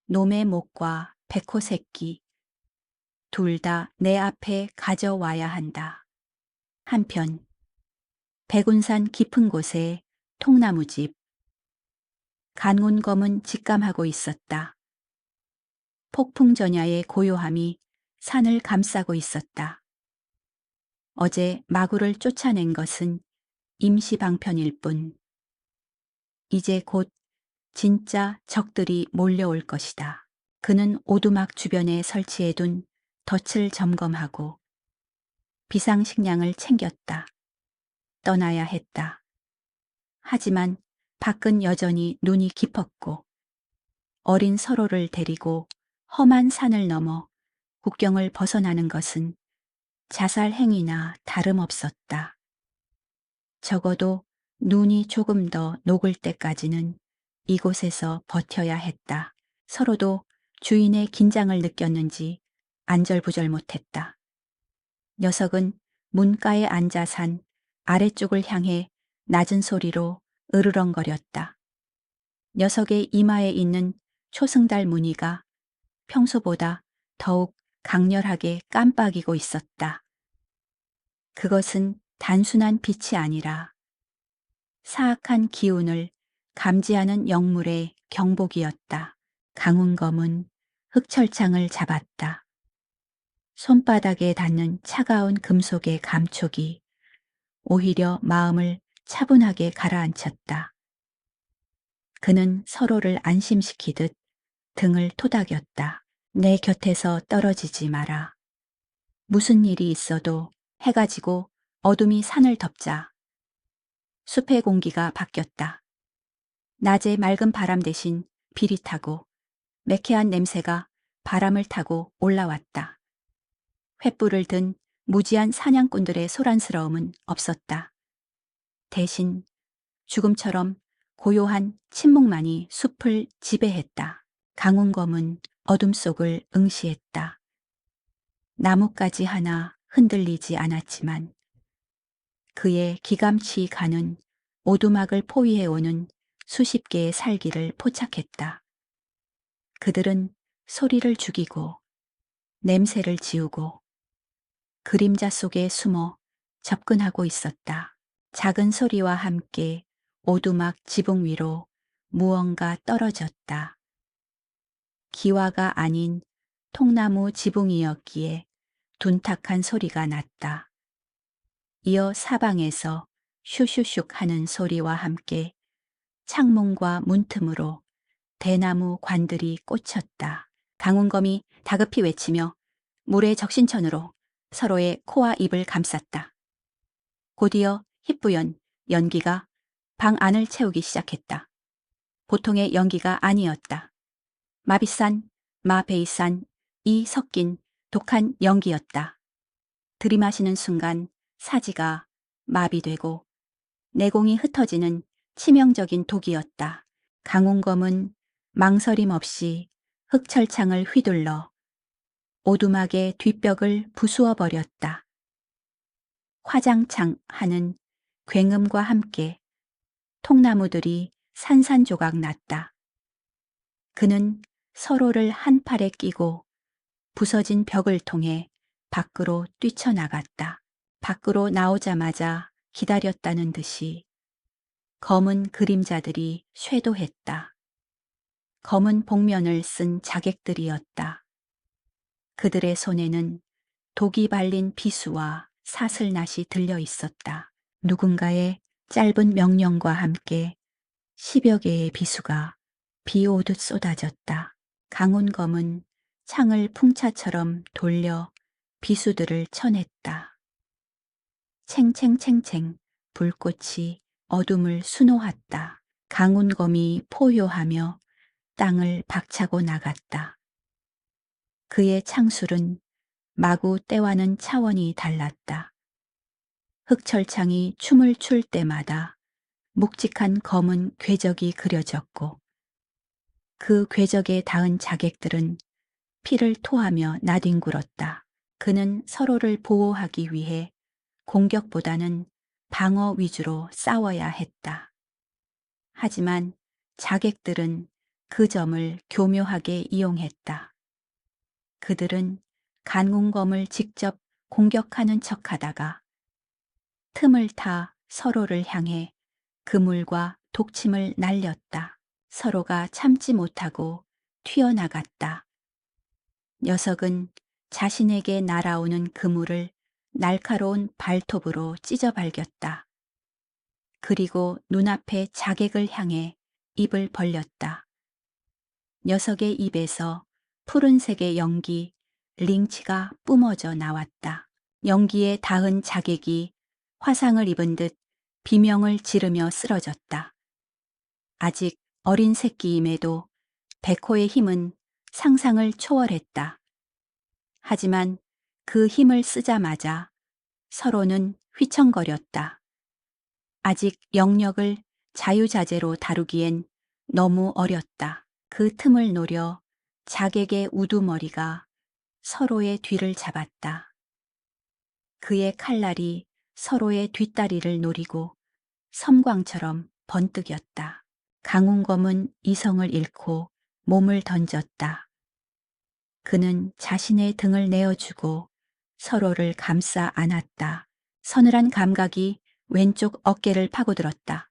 놈의 목과 백호 새끼 둘 다 내 앞에 가져와야 한다. 한편 백운산 깊은 곳에 통나무집 간군검은 직감하고 있었다. 폭풍전야의 고요함이 산을 감싸고 있었다. 어제 마구를 쫓아낸 것은 임시방편일 뿐 이제 곧 진짜 적들이 몰려올 것이다. 그는 오두막 주변에 설치해둔 덫을 점검하고 비상식량을 챙겼다. 떠나야 했다. 하지만 밖은 여전히 눈이 깊었고 어린 서로를 데리고 험한 산을 넘어 국경을 벗어나는 것은 자살 행위나 다름없었다. 적어도 눈이 조금 더 녹을 때까지는 이곳에서 버텨야 했다. 서로도 주인의 긴장을 느꼈는지 안절부절 못했다. 녀석은 문가에 앉아 산 아래쪽을 향해 낮은 소리로 으르렁거렸다. 녀석의 이마에 있는 초승달 무늬가 평소보다 더욱 강렬하게 깜빡이고 있었다. 그것은 단순한 빛이 아니라 사악한 기운을 감지하는 영물의 경복이었다. 강운검은 흑철창을 잡았다. 손바닥에 닿는 차가운 금속의 감촉이 오히려 마음을 차분하게 가라앉혔다. 그는 서로를 안심시키듯 등을 토닥였다. 내 곁에서 떨어지지 마라. 무슨 일이 있어도 해가 지고 어둠이 산을 덮자 숲의 공기가 바뀌었다. 낮의 맑은 바람 대신 비릿하고 매캐한 냄새가 바람을 타고 올라왔다. 횃불을 든 무지한 사냥꾼들의 소란스러움은 없었다. 대신 죽음처럼 고요한 침묵만이 숲을 지배했다. 강운검은 어둠 속을 응시했다. 나뭇가지 하나 흔들리지 않았지만 그의 기감치 가는 오두막을 포위해오는 수십 개의 살기를 포착했다. 그들은 소리를 죽이고 냄새를 지우고 그림자 속에 숨어 접근하고 있었다. 작은 소리와 함께 오두막 지붕 위로 무언가 떨어졌다. 기와가 아닌 통나무 지붕이었기에 둔탁한 소리가 났다. 이어 사방에서 슈슈슉 하는 소리와 함께 창문과 문틈으로 대나무 관들이 꽂혔다. 강운검이 다급히 외치며 물의 적신천으로 서로의 코와 입을 감쌌다. 곧이어 희뿌연 연기가 방 안을 채우기 시작했다. 보통의 연기가 아니었다. 마비산, 마베이산, 이 섞인 독한 연기였다. 들이마시는 순간 사지가 마비되고 내공이 흩어지는 치명적인 독이었다. 강운검은 망설임 없이 흑철창을 휘둘러 오두막의 뒷벽을 부수어 버렸다. 화장창 하는 굉음과 함께 통나무들이 산산조각 났다. 그는 서로를 한 팔에 끼고 부서진 벽을 통해 밖으로 뛰쳐나갔다. 밖으로 나오자마자 기다렸다는 듯이 검은 그림자들이 쇄도했다. 검은 복면을 쓴 자객들이었다. 그들의 손에는 독이 발린 비수와 사슬낫이 들려 있었다. 누군가의 짧은 명령과 함께 10여 개의 비수가 비 오듯 쏟아졌다. 강운검은 창을 풍차처럼 돌려 비수들을 쳐냈다. 챙챙챙챙 불꽃이 어둠을 수놓았다. 강운검이 포효하며 땅을 박차고 나갔다. 그의 창술은 마구 때와는 차원이 달랐다. 흑철창이 춤을 출 때마다 묵직한 검은 궤적이 그려졌고 그 궤적에 닿은 자객들은 피를 토하며 나뒹굴었다. 그는 서로를 보호하기 위해 공격보다는 방어 위주로 싸워야 했다. 하지만 자객들은 그 점을 교묘하게 이용했다. 그들은 강운검을 직접 공격하는 척하다가 틈을 타 서로를 향해 그물과 독침을 날렸다. 서로가 참지 못하고 튀어나갔다. 녀석은 자신에게 날아오는 그물을 날카로운 발톱으로 찢어발겼다. 그리고 눈앞의 자객을 향해 입을 벌렸다. 녀석의 입에서 푸른색의 연기, 링치가 뿜어져 나왔다. 연기에 닿은 자객이 화상을 입은 듯 비명을 지르며 쓰러졌다. 아직 어린 새끼임에도 백호의 힘은 상상을 초월했다. 하지만 그 힘을 쓰자마자 서로는 휘청거렸다. 아직 영역을 자유자재로 다루기엔 너무 어렸다. 그 틈을 노려 자객의 우두머리가 서로의 뒤를 잡았다. 그의 칼날이 서로의 뒷다리를 노리고 섬광처럼 번뜩였다. 강운검은 이성을 잃고 몸을 던졌다. 그는 자신의 등을 내어주고 서로를 감싸 안았다. 서늘한 감각이 왼쪽 어깨를 파고들었다.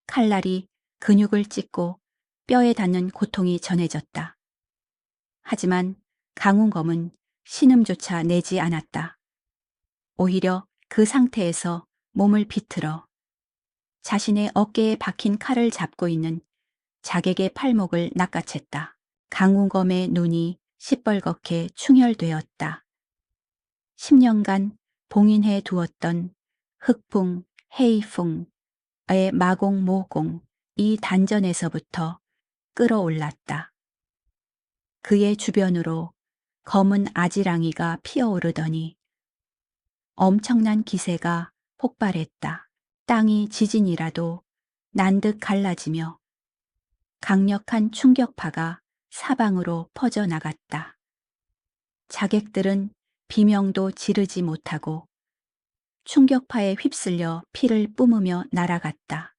칼날이 근육을 찢고 뼈에 닿는 고통이 전해졌다. 하지만 강훈검은 신음조차 내지 않았다. 오히려 그 상태에서 몸을 비틀어 자신의 어깨에 박힌 칼을 잡고 있는 자객의 팔목을 낚아챘다. 강훈검의 눈이 시뻘겋게 충혈되었다. 10년간 봉인해 두었던 흑풍, 헤이풍의 마공모공, 이 단전에서부터 끌어올랐다. 그의 주변으로 검은 아지랑이가 피어오르더니 엄청난 기세가 폭발했다. 땅이 지진이라도 난 듯 갈라지며 강력한 충격파가 사방으로 퍼져나갔다. 자객들은 비명도 지르지 못하고 충격파에 휩쓸려 피를 뿜으며 날아갔다.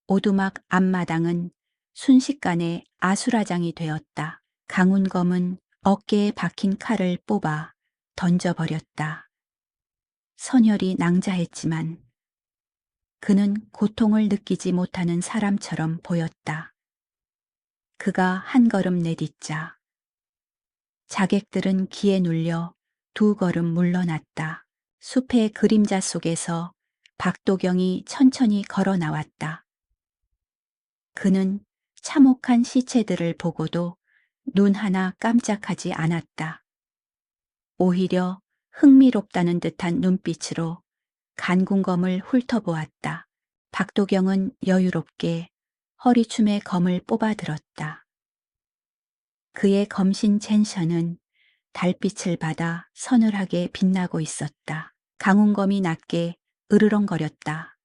오두막 앞마당은 순식간에 아수라장이 되었다. 강훈검은 어깨에 박힌 칼을 뽑아 던져버렸다. 선혈이 낭자했지만 그는 고통을 느끼지 못하는 사람처럼 보였다. 그가 한 걸음 내딛자 자객들은 기에 눌려 두 걸음 물러났다. 숲의 그림자 속에서 박도경이 천천히 걸어 나왔다. 그는 참혹한 시체들을 보고도 눈 하나 깜짝하지 않았다. 오히려 흥미롭다는 듯한 눈빛으로 간군검을 훑어보았다. 박도경은 여유롭게 허리춤에 검을 뽑아들었다. 그의 검신 젠션은 달빛을 받아 서늘하게 빛나고 있었다. 강훈검이 낮게 으르렁거렸다.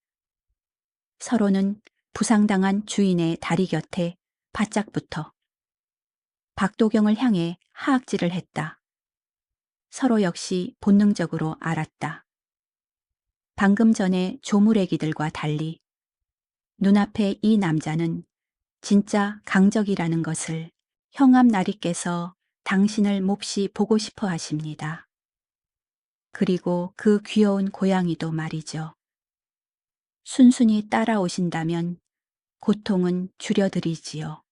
서로는 부상당한 주인의 다리 곁에 바짝 붙어 박도경을 향해 하악질을 했다. 서로 역시 본능적으로 알았다. 방금 전에 조무래기들과 달리 눈앞에 이 남자는 진짜 강적이라는 것을 형암 나리께서 당신을 몹시 보고 싶어 하십니다. 그리고 그 귀여운 고양이도 말이죠. 순순히 따라오신다면 고통은 줄여드리지요.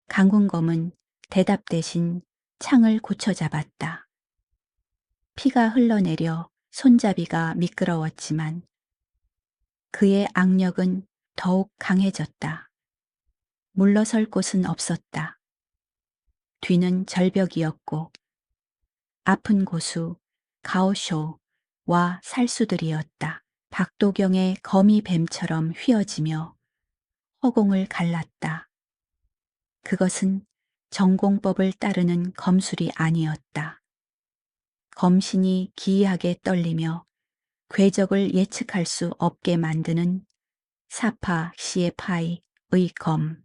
강군검은 대답 대신 창을 고쳐잡았다. 피가 흘러내려 손잡이가 미끄러웠지만 그의 악력은 더욱 강해졌다. 물러설 곳은 없었다. 뒤는 절벽이었고 아픈 고수, 가오쇼와 살수들이었다. 박도경의 검이 뱀처럼 휘어지며 허공을 갈랐다. 그것은 전공법을 따르는 검술이 아니었다. 검신이 기이하게 떨리며 궤적을 예측할 수 없게 만드는 사파 시에파이의 검,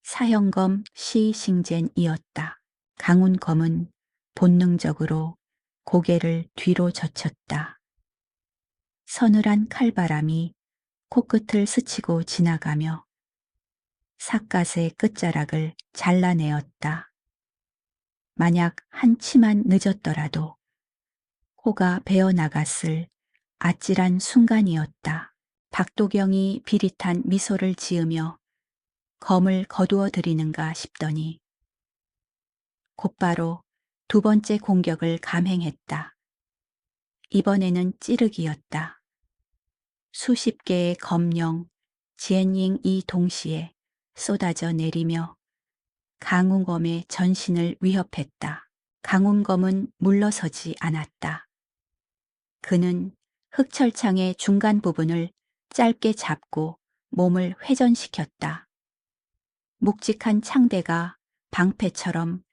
사형검 시싱젠이었다. 강훈검은 본능적으로 고개를 뒤로 젖혔다. 서늘한 칼바람이 코끝을 스치고 지나가며 삿갓의 끝자락을 잘라내었다. 만약 한 치만 늦었더라도 코가 베어나갔을 아찔한 순간이었다. 박도경이 비릿한 미소를 지으며 검을 거두어 드리는가 싶더니 곧바로 두 번째 공격을 감행했다. 이번에는 찌르기였다. 수십 개의 검령, 지엔잉이 동시에 쏟아져 내리며 강훈검의 전신을 위협했다. 강훈검은 물러서지 않았다. 그는 흑철창의 중간 부분을 짧게 잡고 몸을 회전시켰다. 묵직한 창대가 방패처럼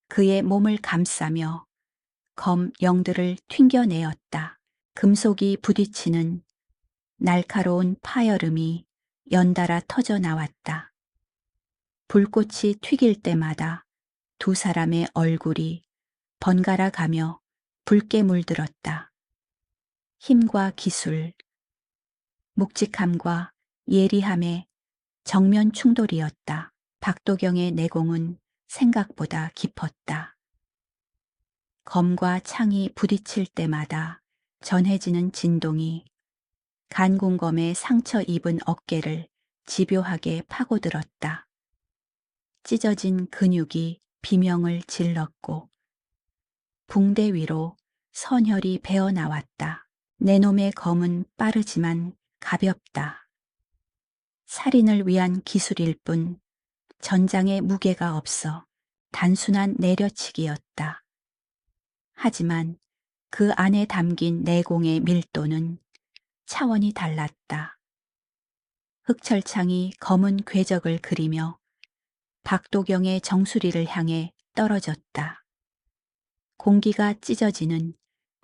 그의 몸을 감싸며 검 영들을 튕겨내었다. 금속이 부딪히는 날카로운 파열음이 연달아 터져 나왔다. 불꽃이 튀길 때마다 두 사람의 얼굴이 번갈아 가며 붉게 물들었다. 힘과 기술, 묵직함과 예리함의 정면 충돌이었다. 박도경의 내공은 생각보다 깊었다. 검과 창이 부딪힐 때마다 전해지는 진동이 간공검의 상처 입은 어깨를 집요하게 파고들었다. 찢어진 근육이 비명을 질렀고 붕대 위로 선혈이 배어나왔다. 내 놈의 검은 빠르지만 가볍다. 살인을 위한 기술일 뿐 전장에 무게가 없어 단순한 내려치기였다. 하지만 그 안에 담긴 내공의 밀도는 차원이 달랐다. 흑철창이 검은 궤적을 그리며 박도경의 정수리를 향해 떨어졌다. 공기가 찢어지는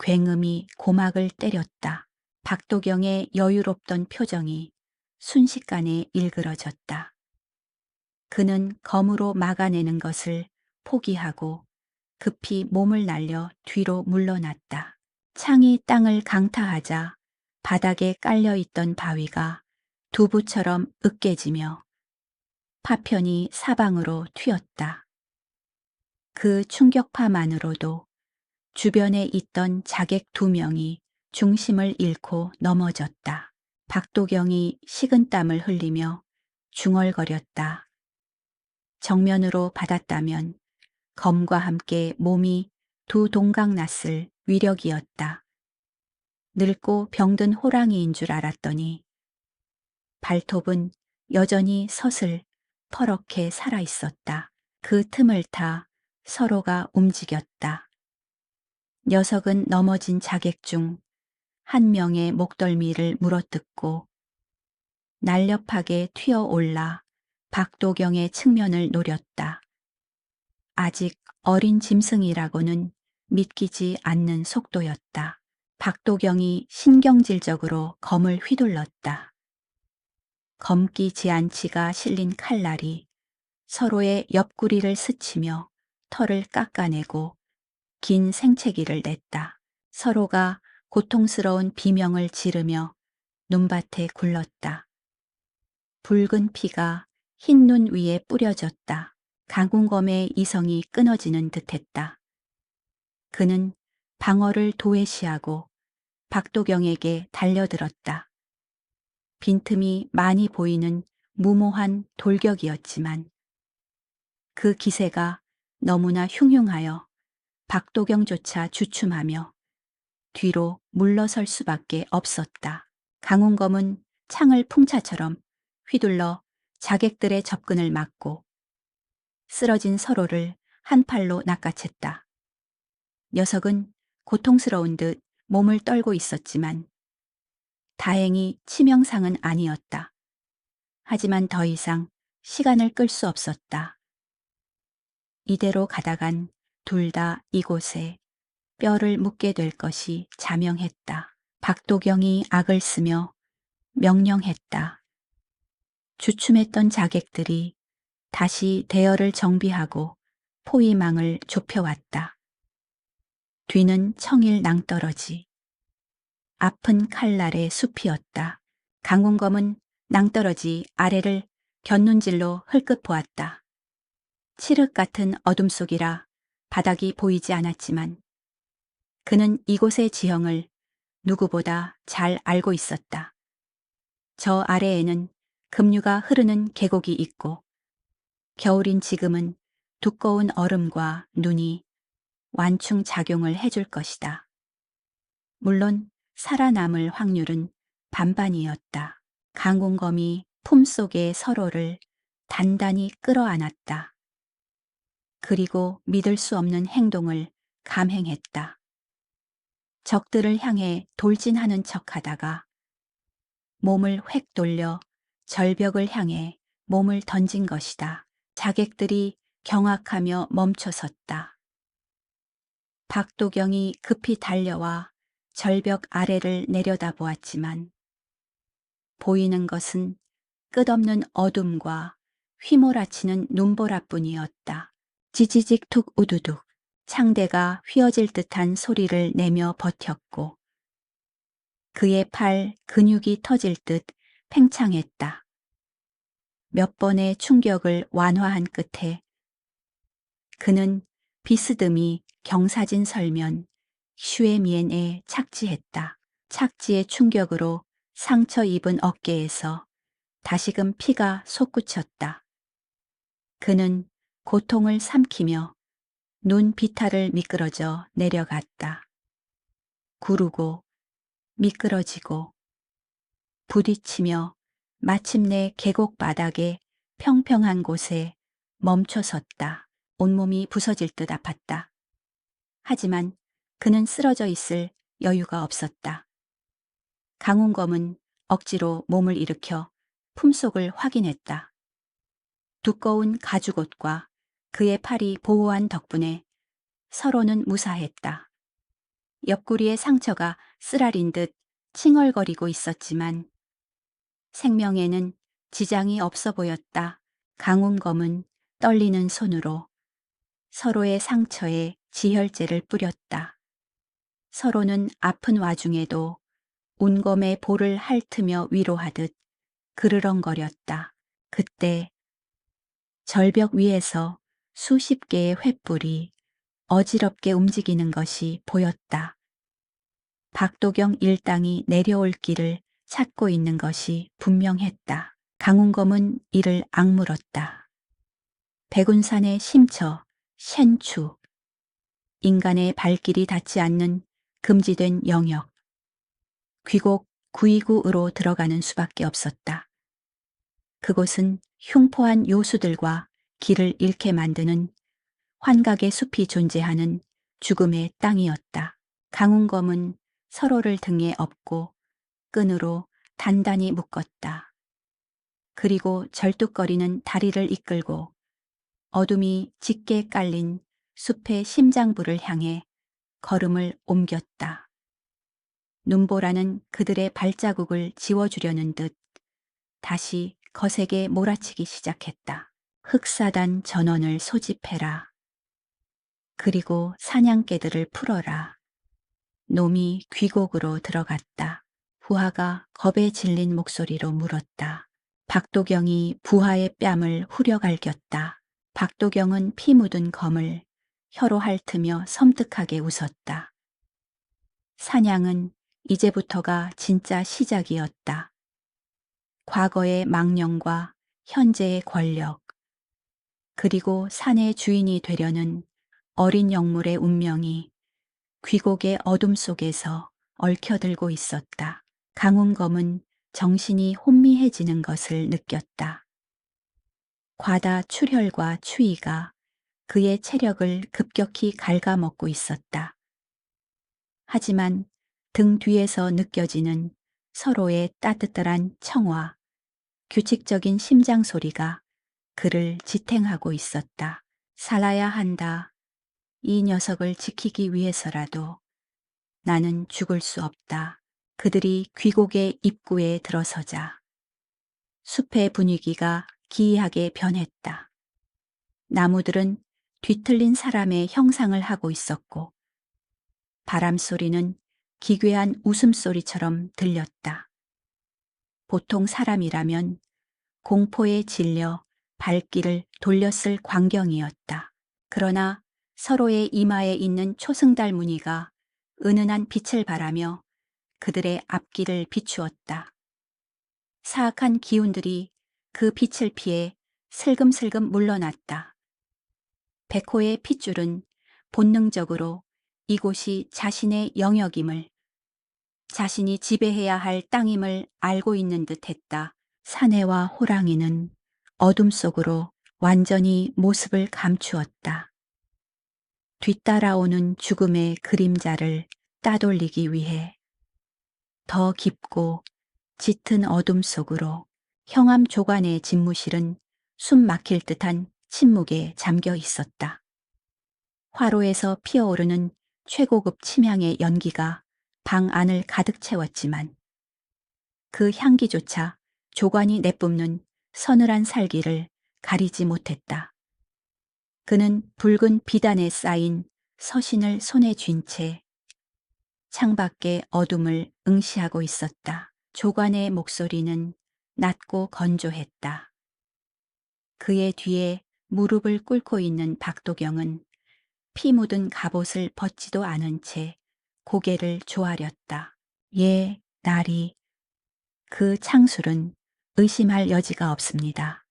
굉음이 고막을 때렸다. 박도경의 여유롭던 표정이 순식간에 일그러졌다. 그는 검으로 막아내는 것을 포기하고 급히 몸을 날려 뒤로 물러났다. 창이 땅을 강타하자 바닥에 깔려있던 바위가 두부처럼 으깨지며 파편이 사방으로 튀었다. 그 충격파만으로도 주변에 있던 자객 2명이 중심을 잃고 넘어졌다. 박도경이 식은땀을 흘리며 중얼거렸다. 정면으로 받았다면 검과 함께 몸이 두 동강 났을 위력이었다. 늙고 병든 호랑이인 줄 알았더니 발톱은 여전히 서슬 퍼렇게 살아있었다. 그 틈을 타 서로가 움직였다. 녀석은 넘어진 자객 중 한 명의 목덜미를 물어뜯고 날렵하게 튀어올라 박도경의 측면을 노렸다. 아직 어린 짐승이라고는 믿기지 않는 속도였다. 박도경이 신경질적으로 검을 휘둘렀다. 검기 제안치가 실린 칼날이 서로의 옆구리를 스치며 털을 깎아내고 긴 생채기를 냈다. 서로가 고통스러운 비명을 지르며 눈밭에 굴렀다. 붉은 피가 흰 눈 위에 뿌려졌다. 강군검의 이성이 끊어지는 듯했다. 그는 방어를 도외시하고 박도경에게 달려들었다. 빈틈이 많이 보이는 무모한 돌격이었지만 그 기세가 너무나 흉흉하여 박도경조차 주춤하며 뒤로 물러설 수밖에 없었다. 강훈검은 창을 풍차처럼 휘둘러 자객들의 접근을 막고 쓰러진 서로를 한 팔로 낚아챘다. 녀석은 고통스러운 듯 몸을 떨고 있었지만 다행히 치명상은 아니었다. 하지만 더 이상 시간을 끌 수 없었다. 이대로 가다간 둘 다 이곳에 뼈를 묻게 될 것이 자명했다. 박도경이 악을 쓰며 명령했다. 주춤했던 자객들이 다시 대열을 정비하고 포위망을 좁혀왔다. 뒤는 청일 낭떠러지. 앞은 칼날의 숲이었다. 강훈검은 낭떠러지 아래를 곁눈질로 흘끗 보았다. 칠흑 같은 어둠 속이라 바닥이 보이지 않았지만 그는 이곳의 지형을 누구보다 잘 알고 있었다. 저 아래에는 급류가 흐르는 계곡이 있고 겨울인 지금은 두꺼운 얼음과 눈이 완충 작용을 해줄 것이다. 물론 살아남을 확률은 반반이었다. 강공검이 품속의 서로를 단단히 끌어안았다. 그리고 믿을 수 없는 행동을 감행했다. 적들을 향해 돌진하는 척하다가 몸을 획 돌려 절벽을 향해 몸을 던진 것이다. 자객들이 경악하며 멈춰섰다. 박도경이 급히 달려와 절벽 아래를 내려다보았지만 보이는 것은 끝없는 어둠과 휘몰아치는 눈보라뿐이었다. 지지직 툭 우두둑 창대가 휘어질 듯한 소리를 내며 버텼고 그의 팔 근육이 터질 듯 팽창했다. 몇 번의 충격을 완화한 끝에 그는 비스듬히 경사진 설면 슈에미엔에 착지했다. 착지의 충격으로 상처 입은 어깨에서 다시금 피가 솟구쳤다. 그는 고통을 삼키며 눈 비탈을 미끄러져 내려갔다. 구르고 미끄러지고 부딪히며 마침내 계곡 바닥에 평평한 곳에 멈춰 섰다. 온몸이 부서질 듯 아팠다. 하지만 그는 쓰러져 있을 여유가 없었다. 강훈검은 억지로 몸을 일으켜 품속을 확인했다. 두꺼운 가죽옷과 그의 팔이 보호한 덕분에 서로는 무사했다. 옆구리의 상처가 쓰라린 듯 칭얼거리고 있었지만 생명에는 지장이 없어 보였다. 강훈검은 떨리는 손으로 서로의 상처에 지혈제를 뿌렸다. 서로는 아픈 와중에도 운검의 볼을 핥으며 위로하듯 그르렁거렸다. 그때 절벽 위에서 수십 개의 횃불이 어지럽게 움직이는 것이 보였다. 박도경 일당이 내려올 길을 찾고 있는 것이 분명했다. 강훈검은 이를 악물었다. 백운산의 심처, 셴추, 인간의 발길이 닿지 않는 금지된 영역, 귀곡 구이구으로 들어가는 수밖에 없었다. 그곳은 흉포한 요수들과 길을 잃게 만드는 환각의 숲이 존재하는 죽음의 땅이었다. 강훈검은 서로를 등에 업고 끈으로 단단히 묶었다. 그리고 절뚝거리는 다리를 이끌고 어둠이 짙게 깔린 숲의 심장부를 향해 걸음을 옮겼다. 눈보라는 그들의 발자국을 지워주려는 듯 다시 거세게 몰아치기 시작했다. 흑사단 전원을 소집해라. 그리고 사냥개들을 풀어라. 놈이 귀곡으로 들어갔다. 부하가 겁에 질린 목소리로 물었다. 박도경이 부하의 뺨을 후려갈겼다. 박도경은 피 묻은 검을 혀로 핥으며 섬뜩하게 웃었다. 사냥은 이제부터가 진짜 시작이었다. 과거의 망령과 현재의 권력, 그리고 산의 주인이 되려는 어린 영물의 운명이 귀곡의 어둠 속에서 얽혀들고 있었다. 강훈검은 정신이 혼미해지는 것을 느꼈다. 과다 출혈과 추위가 그의 체력을 급격히 갉아먹고 있었다. 하지만 등 뒤에서 느껴지는 서로의 따뜻한 청화, 규칙적인 심장 소리가 그를 지탱하고 있었다. 살아야 한다. 이 녀석을 지키기 위해서라도 나는 죽을 수 없다. 그들이 귀곡의 입구에 들어서자 숲의 분위기가 기이하게 변했다. 나무들은 뒤틀린 사람의 형상을 하고 있었고 바람 소리는 기괴한 웃음소리처럼 들렸다. 보통 사람이라면 공포에 질려 발길을 돌렸을 광경이었다. 그러나 서로의 이마에 있는 초승달 무늬가 은은한 빛을 발하며 그들의 앞길을 비추었다. 사악한 기운들이 그 빛을 피해 슬금슬금 물러났다. 백호의 핏줄은 본능적으로 이곳이 자신의 영역임을, 자신이 지배해야 할 땅임을 알고 있는 듯 했다. 사내와 호랑이는 어둠 속으로 완전히 모습을 감추었다. 뒤따라오는 죽음의 그림자를 따돌리기 위해 더 깊고 짙은 어둠 속으로 형암 조관의 집무실은 숨 막힐 듯한 침묵에 잠겨 있었다. 화로에서 피어오르는 최고급 침향의 연기가 방 안을 가득 채웠지만 그 향기조차 조관이 내뿜는 서늘한 살기를 가리지 못했다. 그는 붉은 비단에 쌓인 서신을 손에 쥔 채 창밖의 어둠을 응시하고 있었다. 조관의 목소리는 낮고 건조했다. 그의 뒤에 무릎을 꿇고 있는 박도경은 피 묻은 갑옷을 벗지도 않은 채 고개를 조아렸다. 예, 나리. 그 창술은 의심할 여지가 없습니다.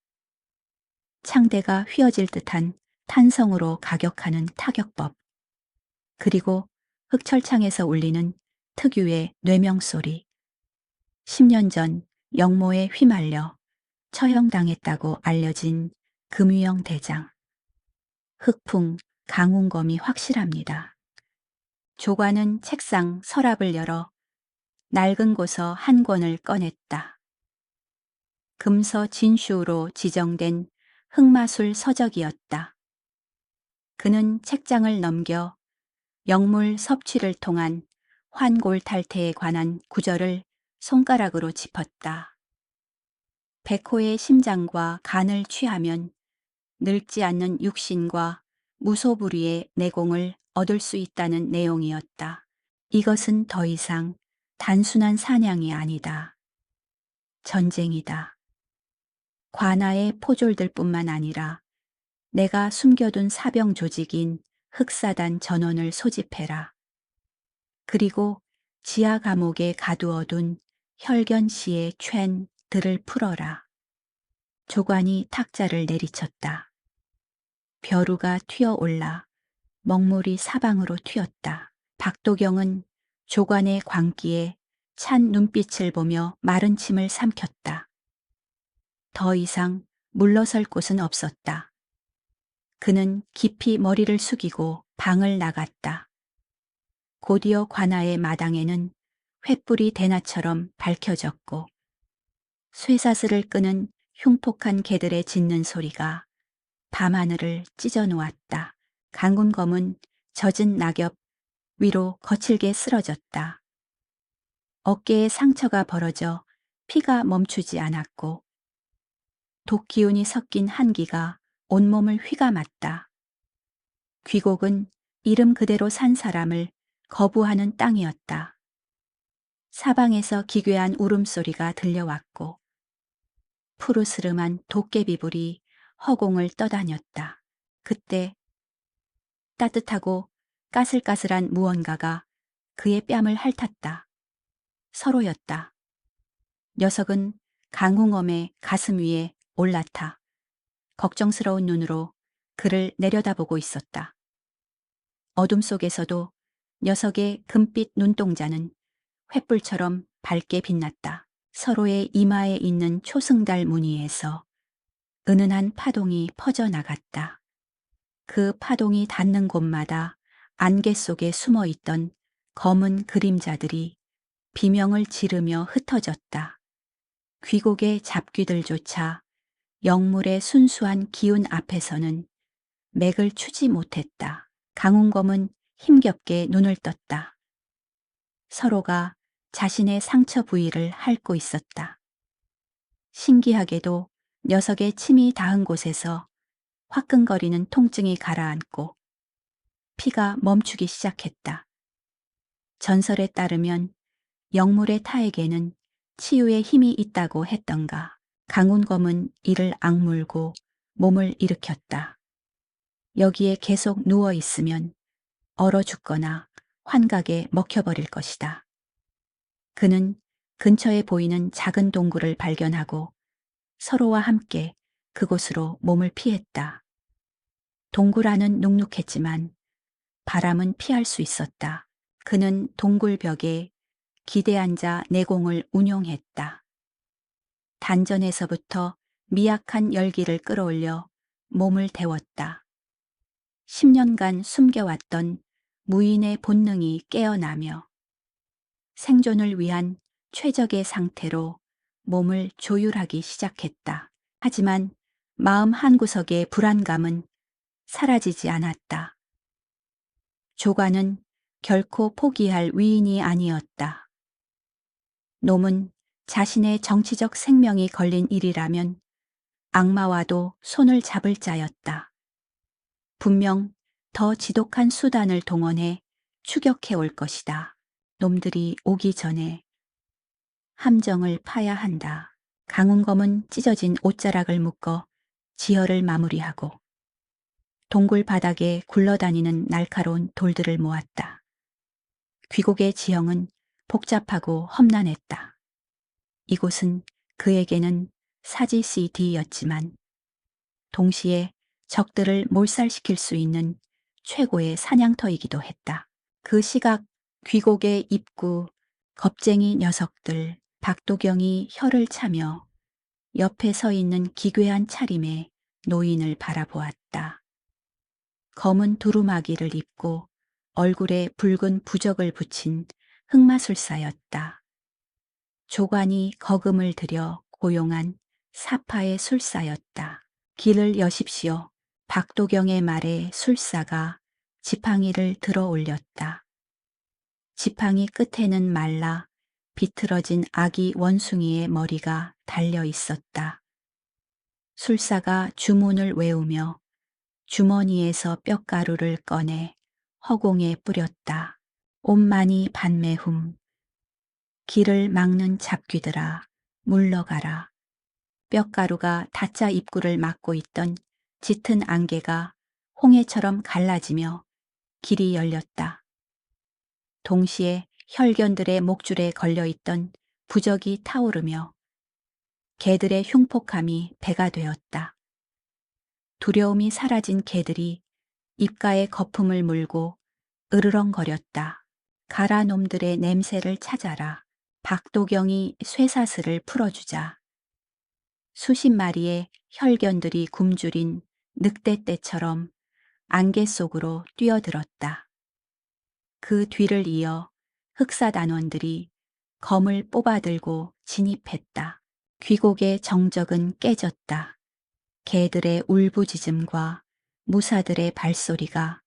창대가 휘어질 듯한 탄성으로 가격하는 타격법. 그리고 흑철창에서 울리는 특유의 뇌명소리. 10년 전 영모에 휘말려 처형당했다고 알려진 금유형 대장. 흑풍, 강운검이 확실합니다. 조관은 책상 서랍을 열어 낡은 고서 한 권을 꺼냈다. 금서 진슈로 지정된 흑마술 서적이었다. 그는 책장을 넘겨 영물 섭취를 통한 환골 탈태에 관한 구절을 손가락으로 짚었다. 백호의 심장과 간을 취하면 늙지 않는 육신과 무소불위의 내공을 얻을 수 있다는 내용이었다. 이것은 더 이상 단순한 사냥이 아니다. 전쟁이다. 관아의 포졸들 뿐만 아니라 내가 숨겨둔 사병 조직인 흑사단 전원을 소집해라. 그리고 지하 감옥에 가두어둔 혈견 씨의 챈들을 풀어라. 조관이 탁자를 내리쳤다. 벼루가 튀어올라 먹물이 사방으로 튀었다. 박도경은 조관의 광기에 찬 눈빛을 보며 마른 침을 삼켰다. 더 이상 물러설 곳은 없었다. 그는 깊이 머리를 숙이고 방을 나갔다. 곧이어 관아의 마당에는 횃불이 대낮처럼 밝혀졌고 쇠사슬을 끄는 흉폭한 개들의 짖는 소리가 밤하늘을 찢어 놓았다. 강군검은 젖은 낙엽 위로 거칠게 쓰러졌다. 어깨에 상처가 벌어져 피가 멈추지 않았고 독기운이 섞인 한기가 온몸을 휘감았다. 귀곡은 이름 그대로 산 사람을 거부하는 땅이었다. 사방에서 기괴한 울음소리가 들려왔고 푸르스름한 도깨비불이 허공을 떠다녔다. 그때 따뜻하고 까슬까슬한 무언가가 그의 뺨을 핥았다. 서로였다. 녀석은 강홍엄의 가슴 위에 올라타 걱정스러운 눈으로 그를 내려다보고 있었다. 어둠 속에서도 녀석의 금빛 눈동자는 횃불처럼 밝게 빛났다. 서로의 이마에 있는 초승달 무늬에서 은은한 파동이 퍼져나갔다. 그 파동이 닿는 곳마다 안개 속에 숨어 있던 검은 그림자들이 비명을 지르며 흩어졌다. 귀곡의 잡귀들조차 영물의 순수한 기운 앞에서는 맥을 추지 못했다. 강운검은 힘겹게 눈을 떴다. 서로가 자신의 상처 부위를 핥고 있었다. 신기하게도 녀석의 침이 닿은 곳에서 화끈거리는 통증이 가라앉고 피가 멈추기 시작했다. 전설에 따르면 영물의 타에게는 치유의 힘이 있다고 했던가. 강운검은 이를 악물고 몸을 일으켰다. 여기에 계속 누워 있으면 얼어 죽거나 환각에 먹혀버릴 것이다. 그는 근처에 보이는 작은 동굴을 발견하고 서로와 함께 그곳으로 몸을 피했다. 동굴 안은 눅눅했지만 바람은 피할 수 있었다. 그는 동굴 벽에 기대앉아 내공을 운용했다. 단전에서부터 미약한 열기를 끌어올려 몸을 데웠다. 10년간 숨겨왔던 무인의 본능이 깨어나며 생존을 위한 최적의 상태로 몸을 조율하기 시작했다. 하지만 마음 한구석의 불안감은 사라지지 않았다. 조관은 결코 포기할 위인이 아니었다. 놈은 자신의 정치적 생명이 걸린 일이라면 악마와도 손을 잡을 자였다. 분명 더 지독한 수단을 동원해 추격해 올 것이다. 놈들이 오기 전에 함정을 파야 한다. 강운검은 찢어진 옷자락을 묶어 지혈을 마무리하고 동굴 바닥에 굴러다니는 날카로운 돌들을 모았다. 귀곡의 지형은 복잡하고 험난했다. 이곳은 그에게는 사지CD였지만 동시에 적들을 몰살시킬 수 있는 최고의 사냥터이기도 했다. 그 시각 귀곡의 입구 겁쟁이 녀석들 박도경이 혀를 차며 옆에 서 있는 기괴한 차림의 노인을 바라보았다. 검은 두루마기를 입고 얼굴에 붉은 부적을 붙인 흑마술사였다. 조관이 거금을 들여 고용한 사파의 술사였다. 길을 여십시오. 박도경의 말에 술사가 지팡이를 들어 올렸다. 지팡이 끝에는 말라 비틀어진 아기 원숭이의 머리가 달려 있었다. 술사가 주문을 외우며 주머니에서 뼈가루를 꺼내 허공에 뿌렸다. 옴마니 반매훔. 길을 막는 잡귀들아 물러가라. 뼈가루가 다짜 입구를 막고 있던 짙은 안개가 홍해처럼 갈라지며 길이 열렸다. 동시에 혈견들의 목줄에 걸려있던 부적이 타오르며 개들의 흉폭함이 배가 되었다. 두려움이 사라진 개들이 입가에 거품을 물고 으르렁거렸다. 가라 놈들의 냄새를 찾아라. 박도경이 쇠사슬을 풀어주자 수십 마리의 혈견들이 굶주린 늑대떼처럼 안개 속으로 뛰어들었다. 그 뒤를 이어 흑사단원들이 검을 뽑아들고 진입했다. 귀곡의 정적은 깨졌다. 개들의 울부짖음과 무사들의 발소리가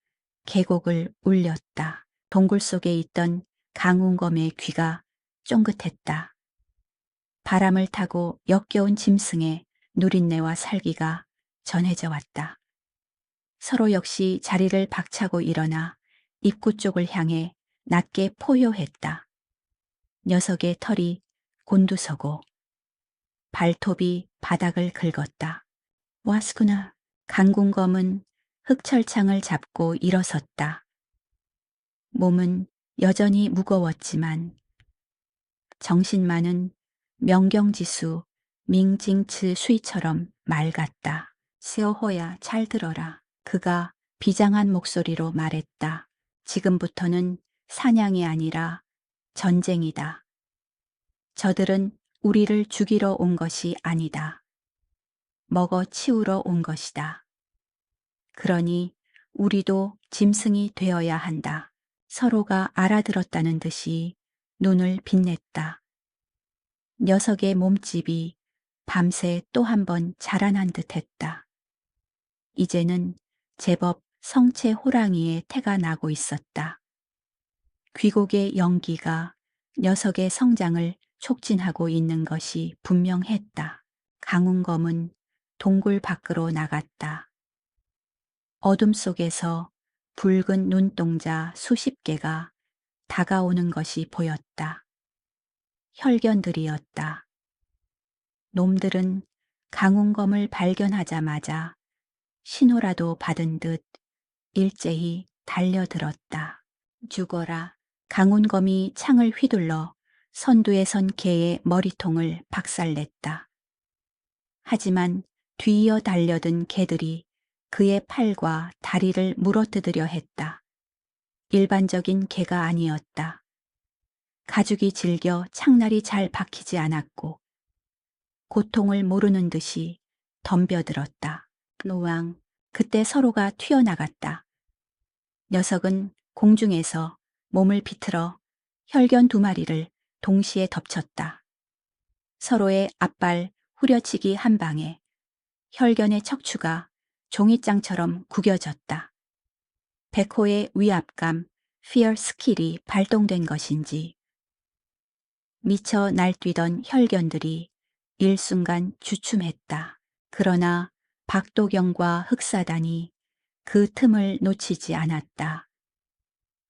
계곡을 울렸다. 동굴 속에 있던 강운검의 귀가 쫑긋했다. 바람을 타고 역겨운 짐승의 누린내와 살기가 전해져 왔다. 서로 역시 자리를 박차고 일어나 입구 쪽을 향해 낮게 포효했다. 녀석의 털이 곤두서고 발톱이 바닥을 긁었다. 와스구나. 강군검은 흑철창을 잡고 일어섰다. 몸은 여전히 무거웠지만 정신만은 명경지수 밍징츠 수이처럼 맑았다. 세어호야 잘 들어라. 그가 비장한 목소리로 말했다. 지금부터는 사냥이 아니라 전쟁이다. 저들은 우리를 죽이러 온 것이 아니다. 먹어 치우러 온 것이다. 그러니 우리도 짐승이 되어야 한다. 서로가 알아들었다는 듯이 눈을 빛냈다. 녀석의 몸집이 밤새 또 한 번 자라난 듯했다. 이제는 제법 성체 호랑이의 태가 나고 있었다. 귀곡의 연기가 녀석의 성장을 촉진하고 있는 것이 분명했다. 강운검은 동굴 밖으로 나갔다. 어둠 속에서 붉은 눈동자 수십 개가 다가오는 것이 보였다. 혈견들이었다. 놈들은 강운검을 발견하자마자 신호라도 받은 듯 일제히 달려들었다. 죽어라. 강운검이 창을 휘둘러 선두에 선 개의 머리통을 박살냈다. 하지만 뒤이어 달려든 개들이 그의 팔과 다리를 물어뜯으려 했다. 일반적인 개가 아니었다. 가죽이 질겨 창날이 잘 박히지 않았고 고통을 모르는 듯이 덤벼들었다. 노왕, 그때 서로가 튀어나갔다. 녀석은 공중에서 몸을 비틀어 혈견 두 마리를 동시에 덮쳤다. 서로의 앞발 후려치기 한 방에 혈견의 척추가 종이장처럼 구겨졌다. 백호의 위압감, 피어 스킬이 발동된 것인지 미쳐 날뛰던 혈견들이 일순간 주춤했다. 그러나 박도경과 흑사단이 그 틈을 놓치지 않았다.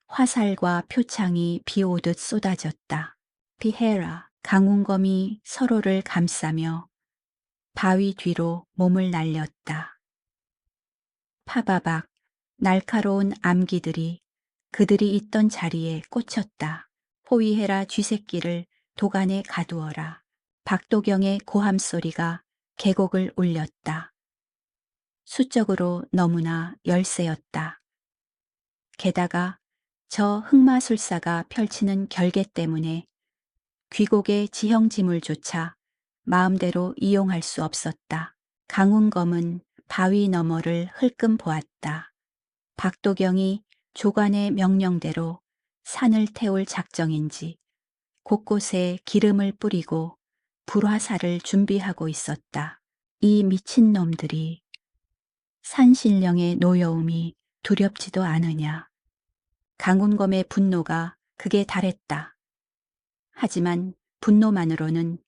화살과 표창이 비오듯 쏟아졌다. 피헤라, 강운검이 서로를 감싸며 바위 뒤로 몸을 날렸다. 파바박, 날카로운 암기들이 그들이 있던 자리에 꽂혔다. 포위해라 쥐새끼를 도간에 가두어라. 박도경의 고함 소리가 계곡을 울렸다. 수적으로 너무나 열세였다. 게다가 저 흑마술사가 펼치는 결계 때문에 귀곡의 지형지물조차 마음대로 이용할 수 없었다. 강운검은 바위 너머를 흘끔 보았다. 박도경이 조관의 명령대로 산을 태울 작정인지 곳곳에 기름을 뿌리고 불화살을 준비하고 있었다. 이 미친놈들이 산신령의 노여움이 두렵지도 않으냐. 강운검의 분노가 극에 달했다. 하지만 분노만으로는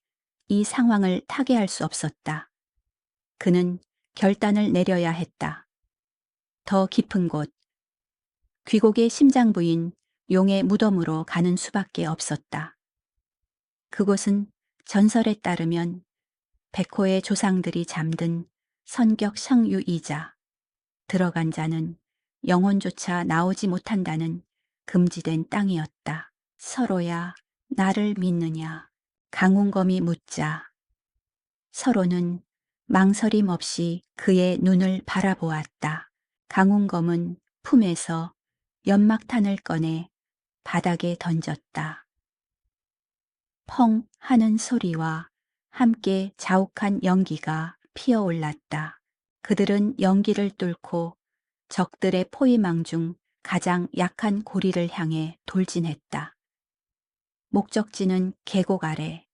이 상황을 타개할 수 없었다. 그는 결단을 내려야 했다. 더 깊은 곳, 귀곡의 심장부인 용의 무덤으로 가는 수밖에 없었다. 그곳은 전설에 따르면 백호의 조상들이 잠든 선격 성유이자 들어간 자는 영혼조차 나오지 못한다는 금지된 땅이었다. 서로야 나를 믿느냐? 강운검이 묻자 서로는 망설임 없이 그의 눈을 바라보았다. 강운검은 품에서 연막탄을 꺼내 바닥에 던졌다. 펑 하는 소리와 함께 자욱한 연기가 피어올랐다. 그들은 연기를 뚫고 적들의 포위망 중 가장 약한 고리를 향해 돌진했다. 목적지는 계곡 아래.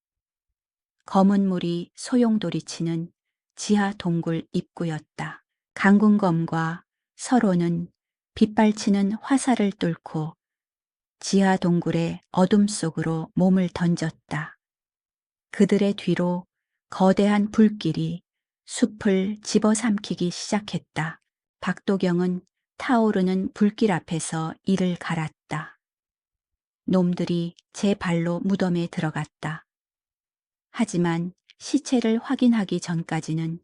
검은 물이 소용돌이치는 지하 동굴 입구였다. 강군검과 서로는 빗발치는 화살을 뚫고 지하 동굴의 어둠 속으로 몸을 던졌다. 그들의 뒤로 거대한 불길이 숲을 집어삼키기 시작했다. 박도경은 타오르는 불길 앞에서 이를 갈았다. 놈들이 제 발로 무덤에 들어갔다. 하지만 시체를 확인하기 전까지는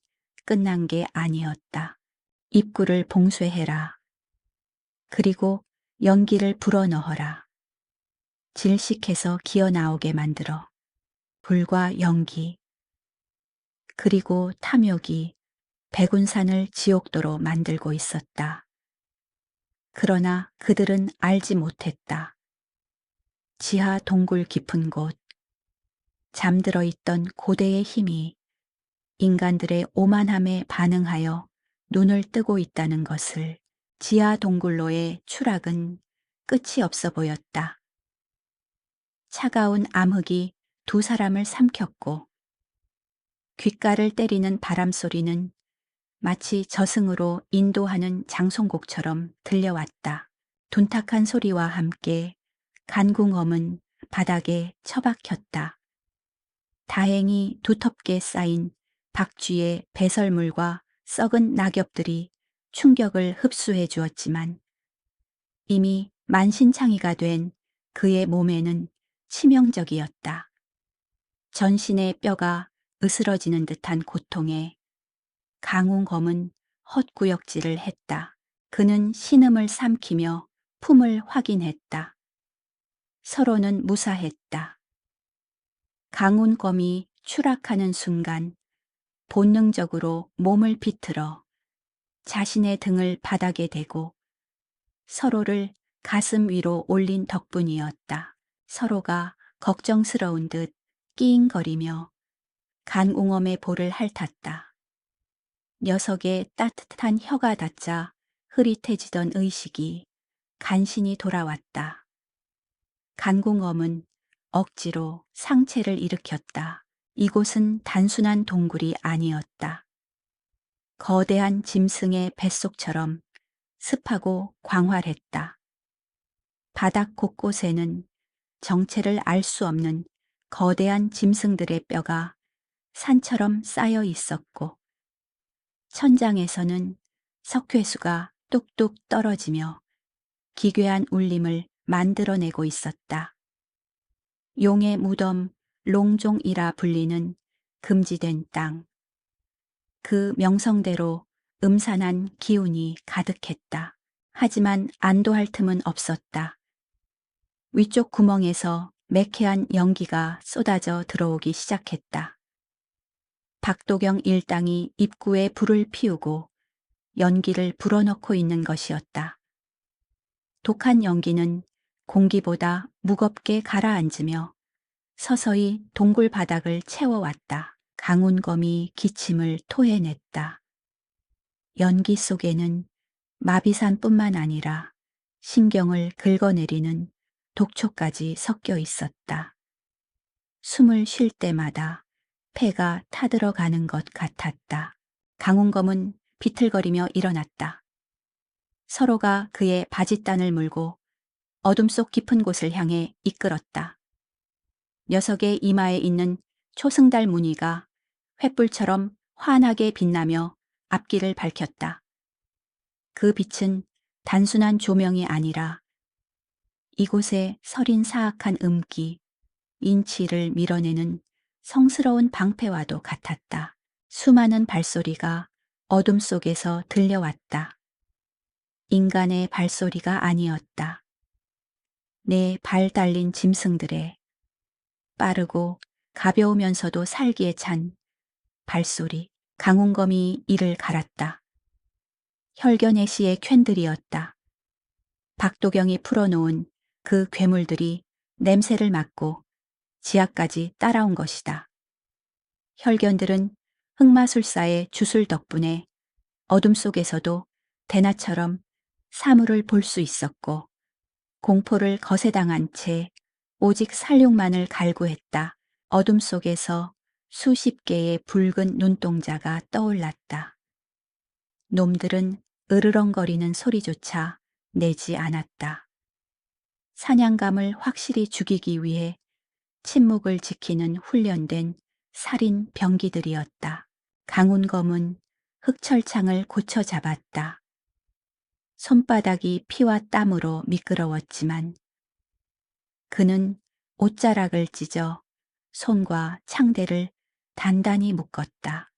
끝난 게 아니었다. 입구를 봉쇄해라. 그리고 연기를 불어넣어라. 질식해서 기어나오게 만들어. 불과 연기. 그리고 탐욕이 백운산을 지옥도로 만들고 있었다. 그러나 그들은 알지 못했다. 지하 동굴 깊은 곳, 잠들어 있던 고대의 힘이 인간들의 오만함에 반응하여 눈을 뜨고 있다는 것을. 지하 동굴로의 추락은 끝이 없어 보였다. 차가운 암흑이 두 사람을 삼켰고 귓가를 때리는 바람 소리는 마치 저승으로 인도하는 장송곡처럼 들려왔다. 둔탁한 소리와 함께 간궁엄은 바닥에 처박혔다. 다행히 두텁게 쌓인 박쥐의 배설물과 썩은 낙엽들이 충격을 흡수해 주었지만 이미 만신창이가 된 그의 몸에는 치명적이었다. 전신의 뼈가 으스러지는 듯한 고통에 강웅검은 헛구역질을 했다. 그는 신음을 삼키며 품을 확인했다. 서로는 무사했다. 강운검이 추락하는 순간 본능적으로 몸을 비틀어 자신의 등을 바닥에 대고 서로를 가슴 위로 올린 덕분이었다. 서로가 걱정스러운 듯 끼잉거리며 간웅엄의 볼을 핥았다. 녀석의 따뜻한 혀가 닿자 흐릿해지던 의식이 간신히 돌아왔다. 간궁엄은 억지로 상체를 일으켰다. 이곳은 단순한 동굴이 아니었다. 거대한 짐승의 뱃속처럼 습하고 광활했다. 바닥 곳곳에는 정체를 알 수 없는 거대한 짐승들의 뼈가 산처럼 쌓여 있었고 천장에서는 석회수가 뚝뚝 떨어지며 기괴한 울림을 만들어내고 있었다. 용의 무덤 롱종이라 불리는 금지된 땅. 그 명성대로 음산한 기운이 가득했다. 하지만 안도할 틈은 없었다. 위쪽 구멍에서 매캐한 연기가 쏟아져 들어오기 시작했다. 박도경 일당이 입구에 불을 피우고 연기를 불어넣고 있는 것이었다. 독한 연기는 공기보다 무겁게 가라앉으며 서서히 동굴 바닥을 채워왔다. 강운검이 기침을 토해냈다. 연기 속에는 마비산뿐만 아니라 신경을 긁어내리는 독초까지 섞여 있었다. 숨을 쉴 때마다 폐가 타들어가는 것 같았다. 강운검은 비틀거리며 일어났다. 서로가 그의 바짓단을 물고 어둠 속 깊은 곳을 향해 이끌었다. 녀석의 이마에 있는 초승달 무늬가 횃불처럼 환하게 빛나며 앞길을 밝혔다. 그 빛은 단순한 조명이 아니라 이곳의 서린 사악한 음기, 인치를 밀어내는 성스러운 방패와도 같았다. 수많은 발소리가 어둠 속에서 들려왔다. 인간의 발소리가 아니었다. 내 발 달린 짐승들의 빠르고 가벼우면서도 살기에 찬 발소리. 강운검이 이를 갈았다. 혈견의 캔들이었다. 박도경이 풀어놓은 그 괴물들이 냄새를 맡고 지하까지 따라온 것이다. 혈견들은 흑마술사의 주술 덕분에 어둠 속에서도 대낮처럼 사물을 볼 수 있었고 공포를 거세당한 채 오직 살육만을 갈구했다. 어둠 속에서 수십 개의 붉은 눈동자가 떠올랐다. 놈들은 으르렁거리는 소리조차 내지 않았다. 사냥감을 확실히 죽이기 위해 침묵을 지키는 훈련된 살인 병기들이었다. 강운검은 흑철창을 고쳐 잡았다. 손바닥이 피와 땀으로 미끄러웠지만 그는 옷자락을 찢어 손과 창대를 단단히 묶었다.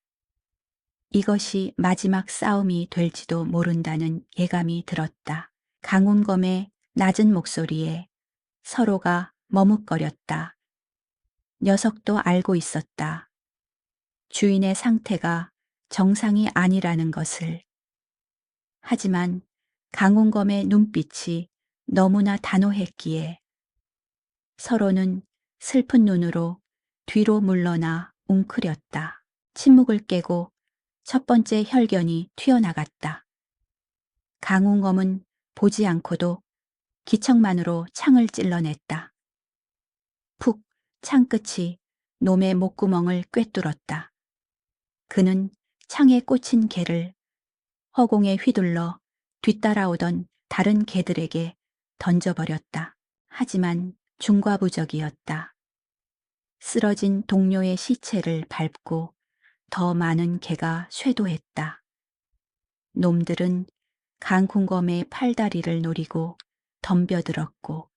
이것이 마지막 싸움이 될지도 모른다는 예감이 들었다. 강운검의 낮은 목소리에 서로가 머뭇거렸다. 녀석도 알고 있었다. 주인의 상태가 정상이 아니라는 것을. 하지만 강운검의 눈빛이 너무나 단호했기에 서로는 슬픈 눈으로 뒤로 물러나 웅크렸다. 침묵을 깨고 첫 번째 혈견이 튀어나갔다. 강운검은 보지 않고도 기척만으로 창을 찔러냈다. 푹 창끝이 놈의 목구멍을 꿰뚫었다. 그는 창에 꽂힌 개를 허공에 휘둘러 뒤따라오던 다른 개들에게 던져버렸다. 하지만 중과부적이었다. 쓰러진 동료의 시체를 밟고 더 많은 개가 쇄도했다. 놈들은 강군검의 팔다리를 노리고 덤벼들었고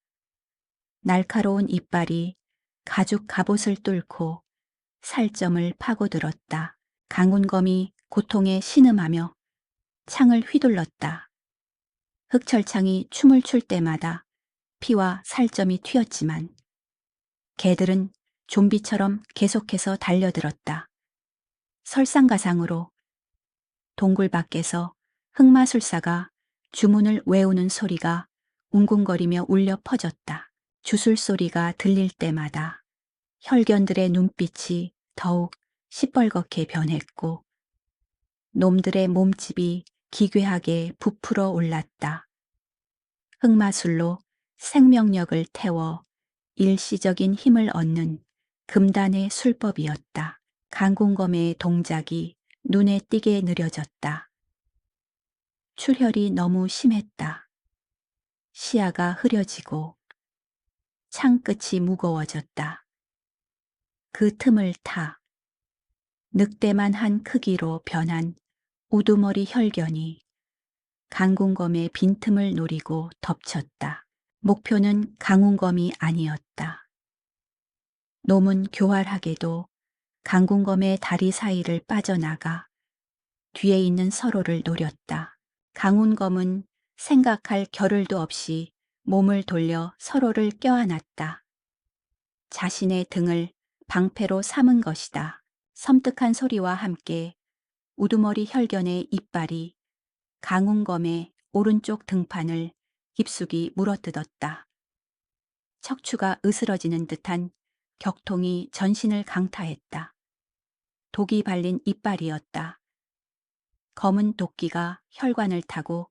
날카로운 이빨이 가죽 갑옷을 뚫고 살점을 파고들었다. 강군검이 고통에 신음하며 창을 휘둘렀다. 흑철창이 춤을 출 때마다 피와 살점이 튀었지만 개들은 좀비처럼 계속해서 달려들었다. 설상가상으로 동굴 밖에서 흑마술사가 주문을 외우는 소리가 웅궁거리며 울려 퍼졌다. 주술 소리가 들릴 때마다 혈견들의 눈빛이 더욱 시뻘겋게 변했고 놈들의 몸집이 기괴하게 부풀어 올랐다. 흑마술로 생명력을 태워 일시적인 힘을 얻는 금단의 술법이었다. 강군검의 동작이 눈에 띄게 느려졌다. 출혈이 너무 심했다. 시야가 흐려지고 창끝이 무거워졌다. 그 틈을 타 늑대만 한 크기로 변한 우두머리 혈견이 강군검의 빈틈을 노리고 덮쳤다. 목표는 강운검이 아니었다. 놈은 교활하게도 강군검의 다리 사이를 빠져나가 뒤에 있는 서로를 노렸다. 강운검은 생각할 겨를도 없이 몸을 돌려 서로를 껴안았다. 자신의 등을 방패로 삼은 것이다. 섬뜩한 소리와 함께 우두머리 혈견의 이빨이 강운검의 오른쪽 등판을 깊숙이 물어뜯었다. 척추가 으스러지는 듯한 격통이 전신을 강타했다. 독이 발린 이빨이었다. 검은 도끼가 혈관을 타고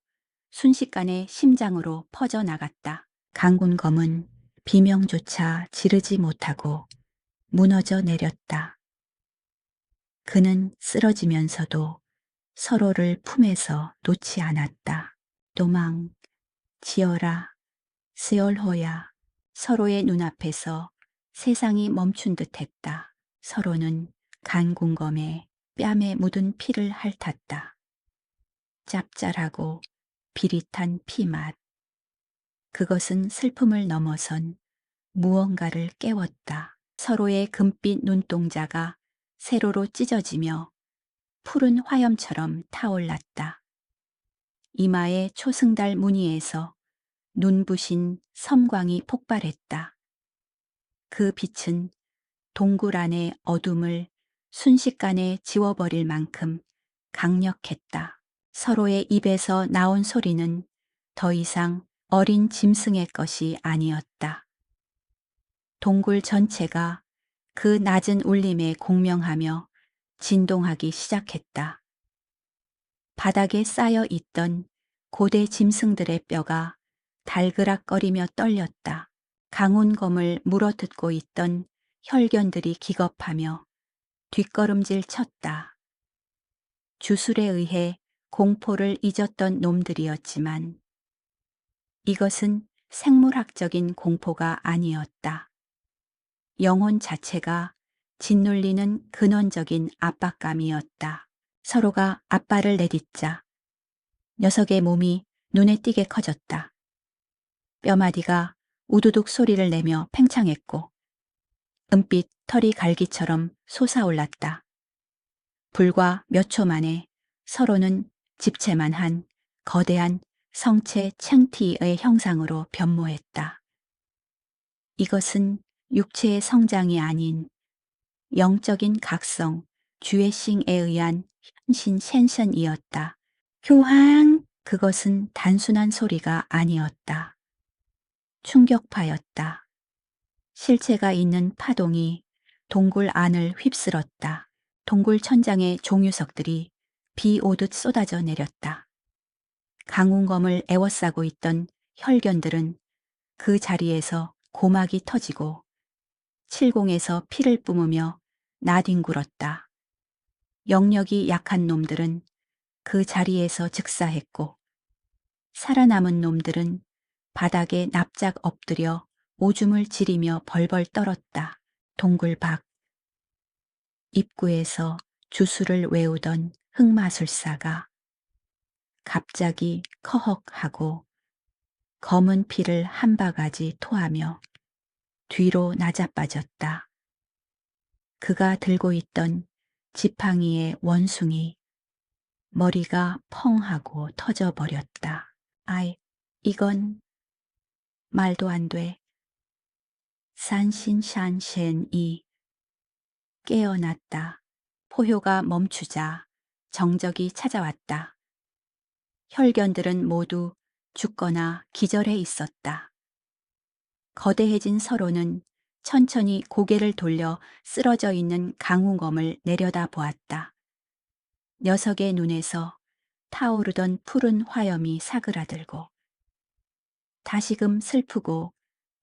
순식간에 심장으로 퍼져나갔다. 강군검은 비명조차 지르지 못하고 무너져 내렸다. 그는 쓰러지면서도 서로를 품에서 놓지 않았다. 도망, 지어라, 스열호야. 서로의 눈앞에서 세상이 멈춘 듯했다. 서로는 간군검에 뺨에 묻은 피를 핥았다. 짭짤하고 비릿한 피맛. 그것은 슬픔을 넘어선 무언가를 깨웠다. 서로의 금빛 눈동자가 세로로 찢어지며 푸른 화염처럼 타올랐다. 이마의 초승달 무늬에서 눈부신 섬광이 폭발했다. 그 빛은 동굴 안의 어둠을 순식간에 지워버릴 만큼 강력했다. 서로의 입에서 나온 소리는 더 이상 어린 짐승의 것이 아니었다. 동굴 전체가 그 낮은 울림에 공명하며 진동하기 시작했다. 바닥에 쌓여 있던 고대 짐승들의 뼈가 달그락거리며 떨렸다. 강운검을 물어뜯고 있던 혈견들이 기겁하며 뒷걸음질 쳤다. 주술에 의해 공포를 잊었던 놈들이었지만 이것은 생물학적인 공포가 아니었다. 영혼 자체가 짓눌리는 근원적인 압박감이었다. 서로가 앞발을 내딛자 녀석의 몸이 눈에 띄게 커졌다. 뼈마디가 우두둑 소리를 내며 팽창했고 은빛 털이 갈기처럼 솟아올랐다. 불과 몇 초 만에 서로는 집채만 한 거대한 성체 챙티의 형상으로 변모했다. 이것은 육체의 성장이 아닌 영적인 각성, 주의싱에 의한 현신 센션이었다. 교황! 그것은 단순한 소리가 아니었다. 충격파였다. 실체가 있는 파동이 동굴 안을 휩쓸었다. 동굴 천장의 종유석들이 비 오듯 쏟아져 내렸다. 강운검을 에워싸고 있던 혈견들은 그 자리에서 고막이 터지고 칠공에서 피를 뿜으며 나뒹굴었다. 영력이 약한 놈들은 그 자리에서 즉사했고 살아남은 놈들은 바닥에 납작 엎드려 오줌을 지리며 벌벌 떨었다. 동굴 밖 입구에서 주술을 외우던 흑마술사가 갑자기 커헉하고 검은 피를 한 바가지 토하며 뒤로 나자빠졌다. 그가 들고 있던 지팡이의 원숭이 머리가 펑하고 터져버렸다. 아이, 이건 말도 안 돼. 산신샨셴이 깨어났다. 포효가 멈추자 정적이 찾아왔다. 혈견들은 모두 죽거나 기절해 있었다. 거대해진 서로는 천천히 고개를 돌려 쓰러져 있는 강웅검을 내려다 보았다. 녀석의 눈에서 타오르던 푸른 화염이 사그라들고 다시금 슬프고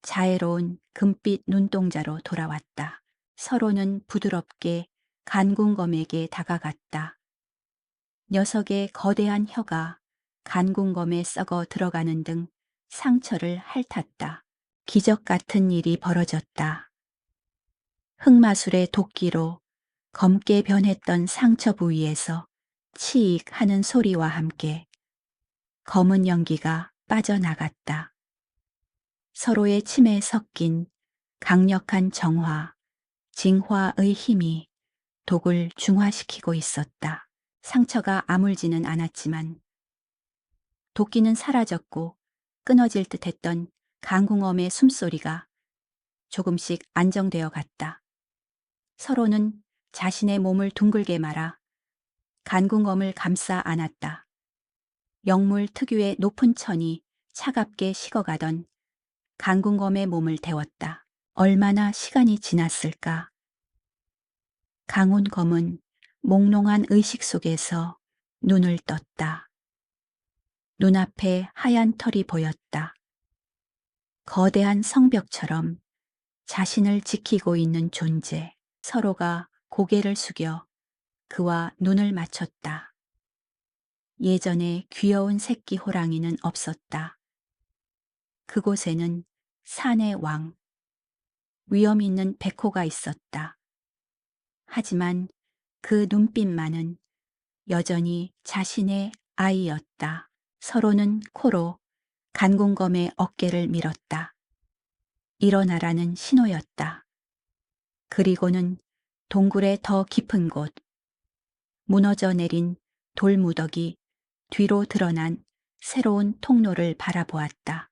자애로운 금빛 눈동자로 돌아왔다. 서로는 부드럽게 간궁검에게 다가갔다. 녀석의 거대한 혀가 간궁검에 썩어 들어가는 등 상처를 핥았다. 기적 같은 일이 벌어졌다. 흑마술의 도끼로 검게 변했던 상처 부위에서 치익 하는 소리와 함께 검은 연기가 빠져나갔다. 서로의 침에 섞인 강력한 정화, 징화의 힘이 독을 중화시키고 있었다. 상처가 아물지는 않았지만 도끼는 사라졌고 끊어질 듯했던 강궁엄의 숨소리가 조금씩 안정되어 갔다. 서로는 자신의 몸을 둥글게 말아 간궁엄을 감싸 안았다. 영물 특유의 높은 천이 차갑게 식어가던 간궁엄의 몸을 데웠다. 얼마나 시간이 지났을까? 강훈검은 몽롱한 의식 속에서 눈을 떴다. 눈앞에 하얀 털이 보였다. 거대한 성벽처럼 자신을 지키고 있는 존재. 서로가 고개를 숙여 그와 눈을 맞췄다. 예전에 귀여운 새끼 호랑이는 없었다. 그곳에는 산의 왕, 위험 있는 백호가 있었다. 하지만 그 눈빛만은 여전히 자신의 아이였다. 서로는 코로 간궁검의 어깨를 밀었다. 일어나라는 신호였다. 그리고는 동굴의 더 깊은 곳, 무너져 내린 돌무더기 뒤로 드러난 새로운 통로를 바라보았다.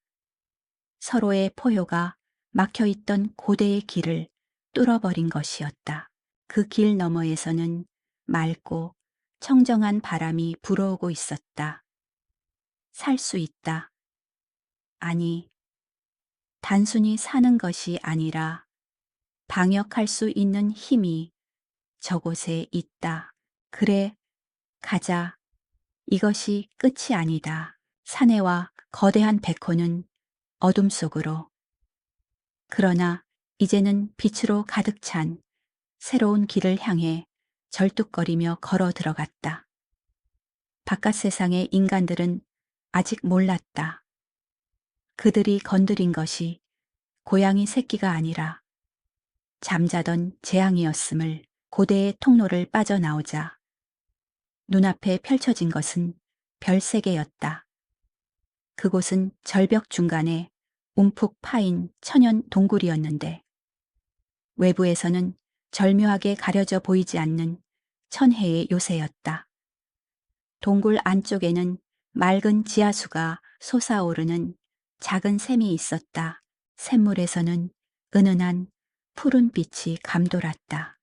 서로의 포효가 막혀있던 고대의 길을 뚫어버린 것이었다. 그 길 너머에서는 맑고 청정한 바람이 불어오고 있었다. 살 수 있다. 아니, 단순히 사는 것이 아니라 방역할 수 있는 힘이 저곳에 있다. 그래, 가자. 이것이 끝이 아니다. 사내와 거대한 백호는 어둠 속으로. 그러나 이제는 빛으로 가득 찬 새로운 길을 향해 절뚝거리며 걸어 들어갔다. 바깥 세상의 인간들은 아직 몰랐다. 그들이 건드린 것이 고양이 새끼가 아니라 잠자던 재앙이었음을. 고대의 통로를 빠져나오자 눈앞에 펼쳐진 것은 별세계였다. 그곳은 절벽 중간에 움푹 파인 천연 동굴이었는데 외부에서는 절묘하게 가려져 보이지 않는 천혜의 요새였다. 동굴 안쪽에는 맑은 지하수가 솟아오르는 작은 샘이 있었다. 샘물에서는 은은한 푸른 빛이 감돌았다.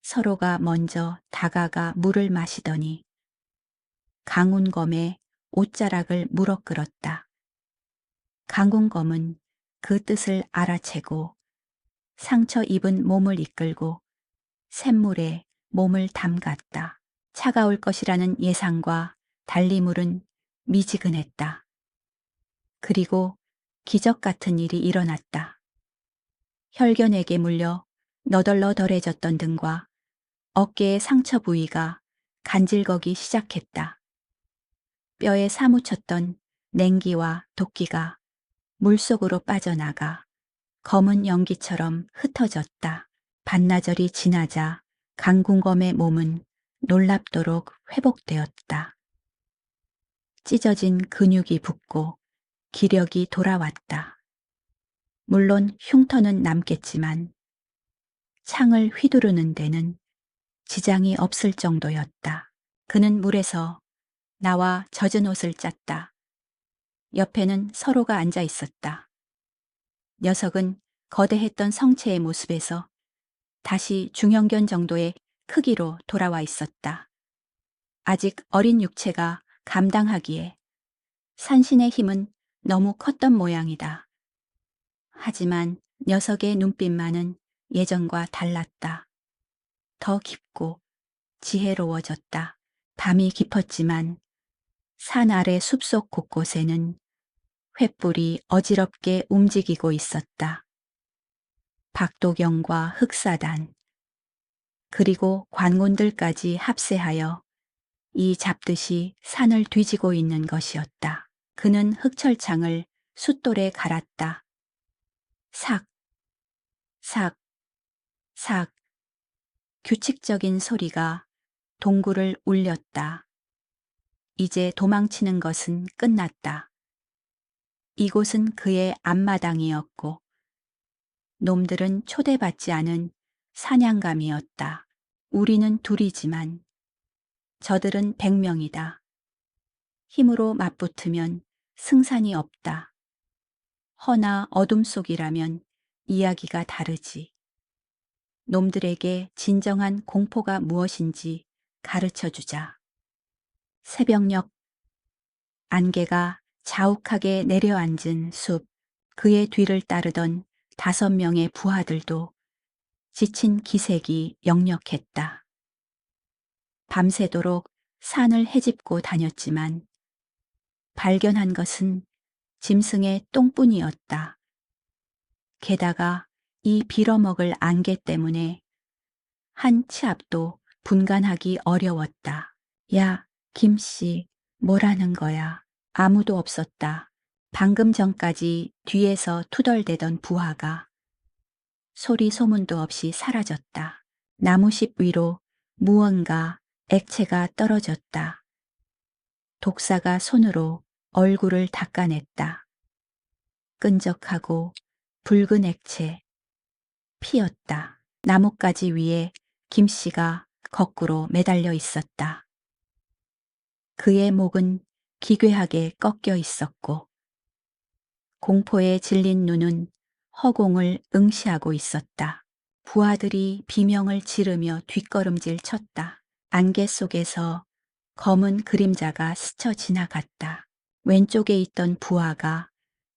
서로가 먼저 다가가 물을 마시더니 강훈검의 옷자락을 물어끌었다. 강훈검은 그 뜻을 알아채고 상처 입은 몸을 이끌고 샘물에 몸을 담갔다. 차가울 것이라는 예상과 달리 물은 미지근했다. 그리고 기적 같은 일이 일어났다. 혈견에게 물려 너덜너덜해졌던 등과 어깨의 상처 부위가 간질거기 시작했다. 뼈에 사무쳤던 냉기와 도끼가 물속으로 빠져나가 검은 연기처럼 흩어졌다. 반나절이 지나자 강궁검의 몸은 놀랍도록 회복되었다. 찢어진 근육이 붙고 기력이 돌아왔다. 물론 흉터는 남겠지만 창을 휘두르는 데는 지장이 없을 정도였다. 그는 물에서 나와 젖은 옷을 짰다. 옆에는 서로가 앉아 있었다. 녀석은 거대했던 성체의 모습에서 다시 중형견 정도의 크기로 돌아와 있었다. 아직 어린 육체가 감당하기에 산신의 힘은 너무 컸던 모양이다. 하지만 녀석의 눈빛만은 예전과 달랐다. 더 깊고 지혜로워졌다. 밤이 깊었지만 산 아래 숲속 곳곳에는 횃불이 어지럽게 움직이고 있었다. 박도경과 흑사단, 그리고 관군들까지 합세하여 이 잡듯이 산을 뒤지고 있는 것이었다. 그는 흑철창을 숫돌에 갈았다. 삭, 삭, 삭. 규칙적인 소리가 동굴을 울렸다. 이제 도망치는 것은 끝났다. 이곳은 그의 앞마당이었고 놈들은 초대받지 않은 사냥감이었다. 우리는 둘이지만 저들은 100명이다. 힘으로 맞붙으면 승산이 없다. 허나 어둠 속이라면 이야기가 다르지. 놈들에게 진정한 공포가 무엇인지 가르쳐 주자. 새벽녘 안개가 자욱하게 내려앉은 숲, 그의 뒤를 따르던 5명의 부하들도 지친 기색이 역력했다. 밤새도록 산을 헤집고 다녔지만 발견한 것은 짐승의 똥뿐이었다. 게다가 이 빌어먹을 안개 때문에 한 치 앞도 분간하기 어려웠다. 야, 김씨, 뭐라는 거야? 아무도 없었다. 방금 전까지 뒤에서 투덜대던 부하가 소리 소문도 없이 사라졌다. 나무십 위로 무언가 액체가 떨어졌다. 독사가 손으로 얼굴을 닦아냈다. 끈적하고 붉은 액체, 피였다. 나뭇가지 위에 김씨가 거꾸로 매달려 있었다. 그의 목은 기괴하게 꺾여 있었고 공포에 질린 눈은 허공을 응시하고 있었다. 부하들이 비명을 지르며 뒷걸음질 쳤다. 안개 속에서 검은 그림자가 스쳐 지나갔다. 왼쪽에 있던 부하가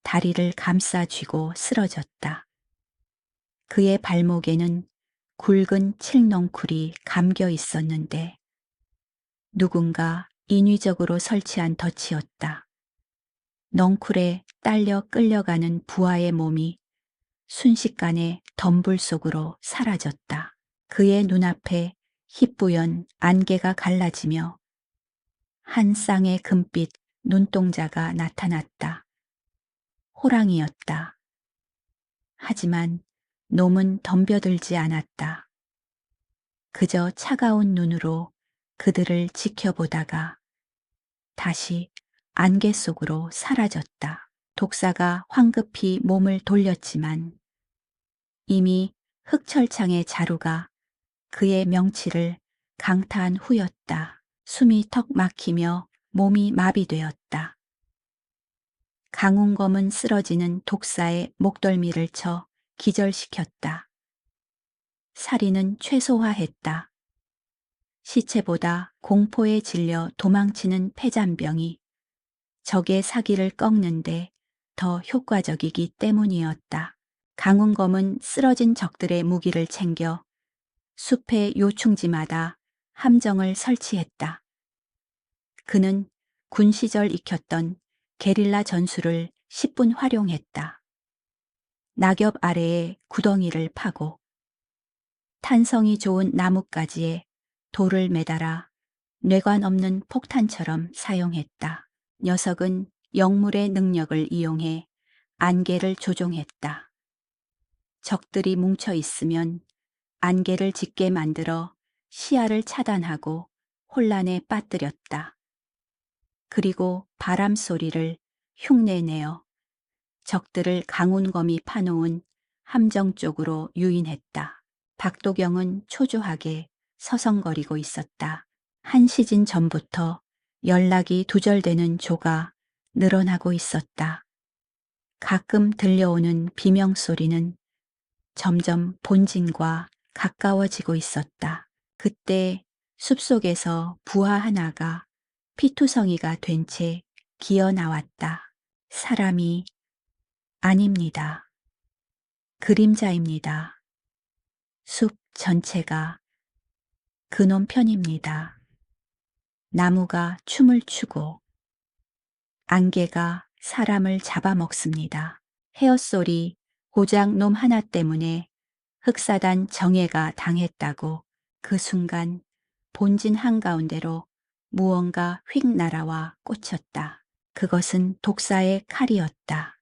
다리를 감싸 쥐고 쓰러졌다. 그의 발목에는 굵은 칡넝쿨이 감겨 있었는데 누군가 인위적으로 설치한 덫이었다. 넝쿨에 딸려 끌려가는 부하의 몸이 순식간에 덤불 속으로 사라졌다. 그의 눈앞에 희뿌연 안개가 갈라지며 한 쌍의 금빛 눈동자가 나타났다. 호랑이였다. 하지만 놈은 덤벼들지 않았다. 그저 차가운 눈으로 그들을 지켜보다가 다시 안개 속으로 사라졌다. 독사가 황급히 몸을 돌렸지만 이미 흑철창의 자루가 그의 명치를 강타한 후였다. 숨이 턱 막히며 몸이 마비되었다. 강운검은 쓰러지는 독사의 목덜미를 쳐 기절시켰다. 살인은 최소화했다. 시체보다 공포에 질려 도망치는 폐잔병이 적의 사기를 꺾는데 더 효과적이기 때문이었다. 강운검은 쓰러진 적들의 무기를 챙겨 숲의 요충지마다 함정을 설치했다. 그는 군 시절 익혔던 게릴라 전술을 10분 활용했다. 낙엽 아래에 구덩이를 파고 탄성이 좋은 나뭇가지에 돌을 매달아 뇌관 없는 폭탄처럼 사용했다. 녀석은 영물의 능력을 이용해 안개를 조종했다. 적들이 뭉쳐 있으면 안개를 짙게 만들어 시야를 차단하고 혼란에 빠뜨렸다. 그리고 바람 소리를 흉내내어 적들을 강운검이 파놓은 함정 쪽으로 유인했다. 박도경은 초조하게 서성거리고 있었다. 한 시즌 전부터 연락이 두절되는 조가 늘어나고 있었다. 가끔 들려오는 비명소리는 점점 본진과 가까워지고 있었다. 그때 숲속에서 부하 하나가 피투성이가 된 채 기어 나왔다. 사람이 아닙니다. 그림자입니다. 숲 전체가 그놈 편입니다. 나무가 춤을 추고 안개가 사람을 잡아먹습니다. 헤어솔이 고작 놈 하나 때문에 흑사단 정예가 당했다고 그 순간 본진 한가운데로 무언가 휙 날아와 꽂혔다. 그것은 독사의 칼이었다.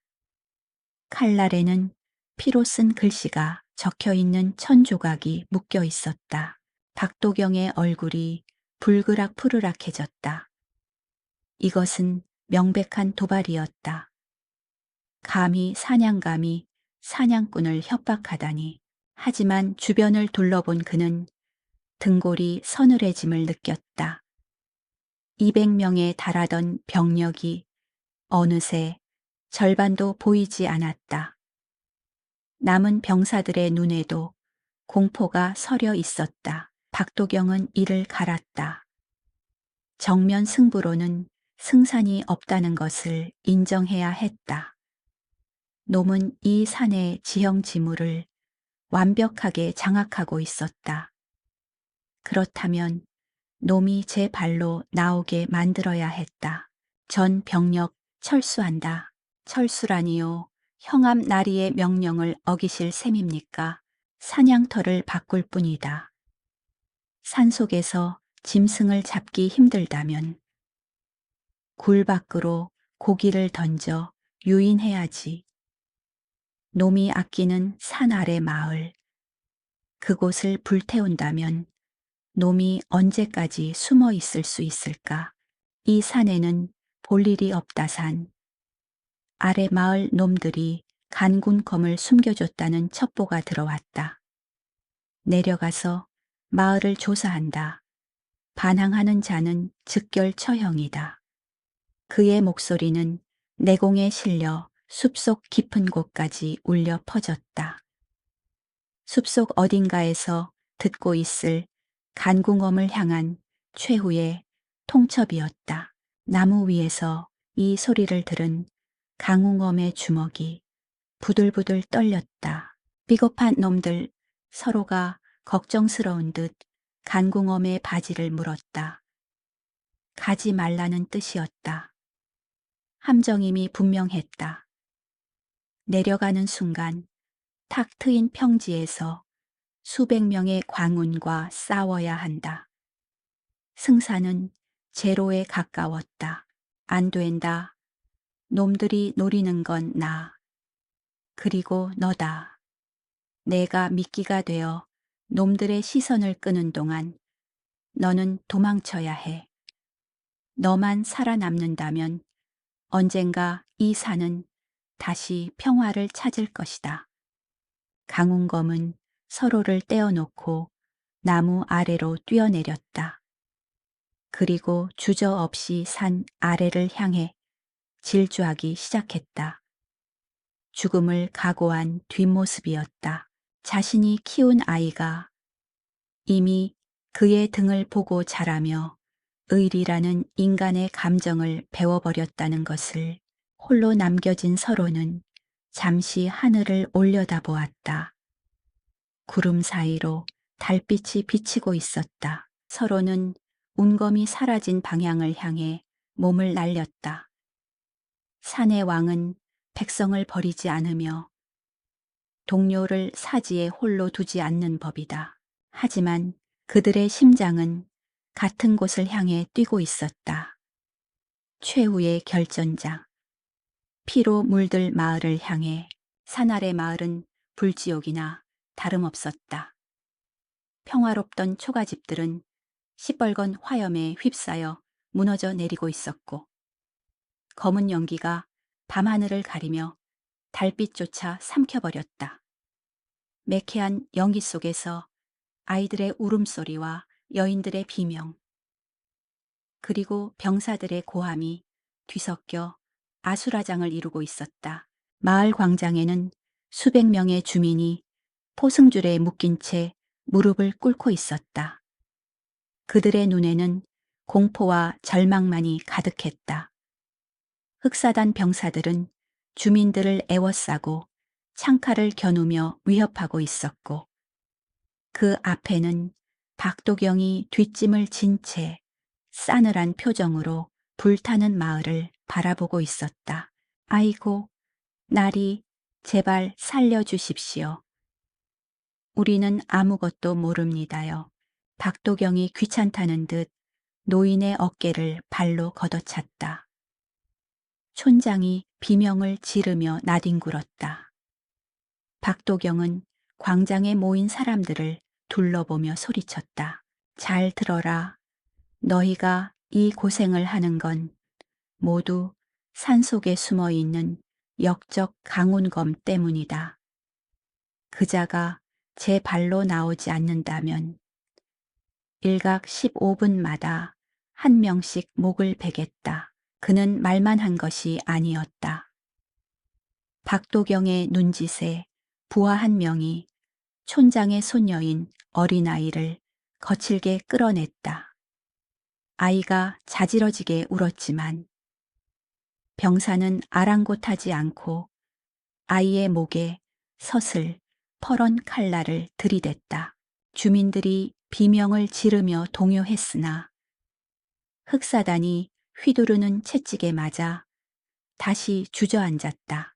칼날에는 피로 쓴 글씨가 적혀 있는 천조각이 묶여 있었다. 박도경의 얼굴이 불그락 푸르락해졌다. 이것은 명백한 도발이었다. 감히 사냥감이 사냥꾼을 협박하다니. 하지만 주변을 둘러본 그는 등골이 서늘해짐을 느꼈다. 200명에 달하던 병력이 어느새 절반도 보이지 않았다. 남은 병사들의 눈에도 공포가 서려 있었다. 박도경은 이를 갈았다. 정면 승부로는 승산이 없다는 것을 인정해야 했다. 놈은 이 산의 지형 지물을 완벽하게 장악하고 있었다. 그렇다면 놈이 제 발로 나오게 만들어야 했다. 전 병력 철수한다. 철수라니요. 형암 나리의 명령을 어기실 셈입니까? 사냥터를 바꿀 뿐이다. 산속에서 짐승을 잡기 힘들다면 굴 밖으로 고기를 던져 유인해야지. 놈이 아끼는 산 아래 마을, 그곳을 불태운다면 놈이 언제까지 숨어 있을 수 있을까? 이 산에는 볼 일이 없다 산. 아래 마을 놈들이 간군검을 숨겨줬다는 첩보가 들어왔다. 내려가서 마을을 조사한다. 반항하는 자는 즉결 처형이다. 그의 목소리는 내공에 실려 숲속 깊은 곳까지 울려 퍼졌다. 숲속 어딘가에서 듣고 있을 간궁엄을 향한 최후의 통첩이었다. 나무 위에서 이 소리를 들은 강웅엄의 주먹이 부들부들 떨렸다. 비겁한 놈들, 서로가 걱정스러운 듯 간궁엄의 바지를 물었다. 가지 말라는 뜻이었다. 함정임이 분명했다. 내려가는 순간 탁 트인 평지에서 수백 명의 광운과 싸워야 한다. 승산은 제로에 가까웠다. 안 된다. 놈들이 노리는 건 나. 그리고 너다. 내가 미끼가 되어 놈들의 시선을 끄는 동안 너는 도망쳐야 해. 너만 살아남는다면 언젠가 이 산은 다시 평화를 찾을 것이다. 강운검은 서로를 떼어놓고 나무 아래로 뛰어내렸다. 그리고 주저없이 산 아래를 향해 질주하기 시작했다. 죽음을 각오한 뒷모습이었다. 자신이 키운 아이가 이미 그의 등을 보고 자라며 의리라는 인간의 감정을 배워버렸다는 것을 홀로 남겨진 서로는 잠시 하늘을 올려다보았다. 구름 사이로 달빛이 비치고 있었다. 서로는 운검이 사라진 방향을 향해 몸을 날렸다. 산의 왕은 백성을 버리지 않으며 동료를 사지에 홀로 두지 않는 법이다. 하지만 그들의 심장은 같은 곳을 향해 뛰고 있었다. 최후의 결전장. 피로 물들 마을을 향해. 산 아래 마을은 불지옥이나 다름없었다. 평화롭던 초가집들은 시뻘건 화염에 휩싸여 무너져 내리고 있었고 검은 연기가 밤하늘을 가리며 달빛조차 삼켜버렸다. 매캐한 연기 속에서 아이들의 울음소리와 여인들의 비명, 그리고 병사들의 고함이 뒤섞여 아수라장을 이루고 있었다. 마을 광장에는 수백 명의 주민이 포승줄에 묶인 채 무릎을 꿇고 있었다. 그들의 눈에는 공포와 절망만이 가득했다. 흑사단 병사들은 주민들을 애워싸고 창칼을 겨누며 위협하고 있었고 그 앞에는 박도경이 뒷짐을 진 채 싸늘한 표정으로 불타는 마을을 바라보고 있었다. 아이고, 나리, 제발 살려주십시오. 우리는 아무것도 모릅니다요. 박도경이 귀찮다는 듯 노인의 어깨를 발로 걷어찼다. 촌장이 비명을 지르며 나뒹굴었다. 박도경은 광장에 모인 사람들을 둘러보며 소리쳤다. 잘 들어라. 너희가 이 고생을 하는 건 모두 산속에 숨어 있는 역적 강운검 때문이다. 그자가 제 발로 나오지 않는다면 일각 15분마다 한 명씩 목을 베겠다. 그는 말만 한 것이 아니었다. 박도경의 눈짓에 부하 한 명이 촌장의 손녀인 어린아이를 거칠게 끌어냈다. 아이가 자지러지게 울었지만 병사는 아랑곳하지 않고 아이의 목에 서슬 퍼런 칼날을 들이댔다. 주민들이 비명을 지르며 동요했으나 흑사단이 휘두르는 채찍에 맞아 다시 주저앉았다.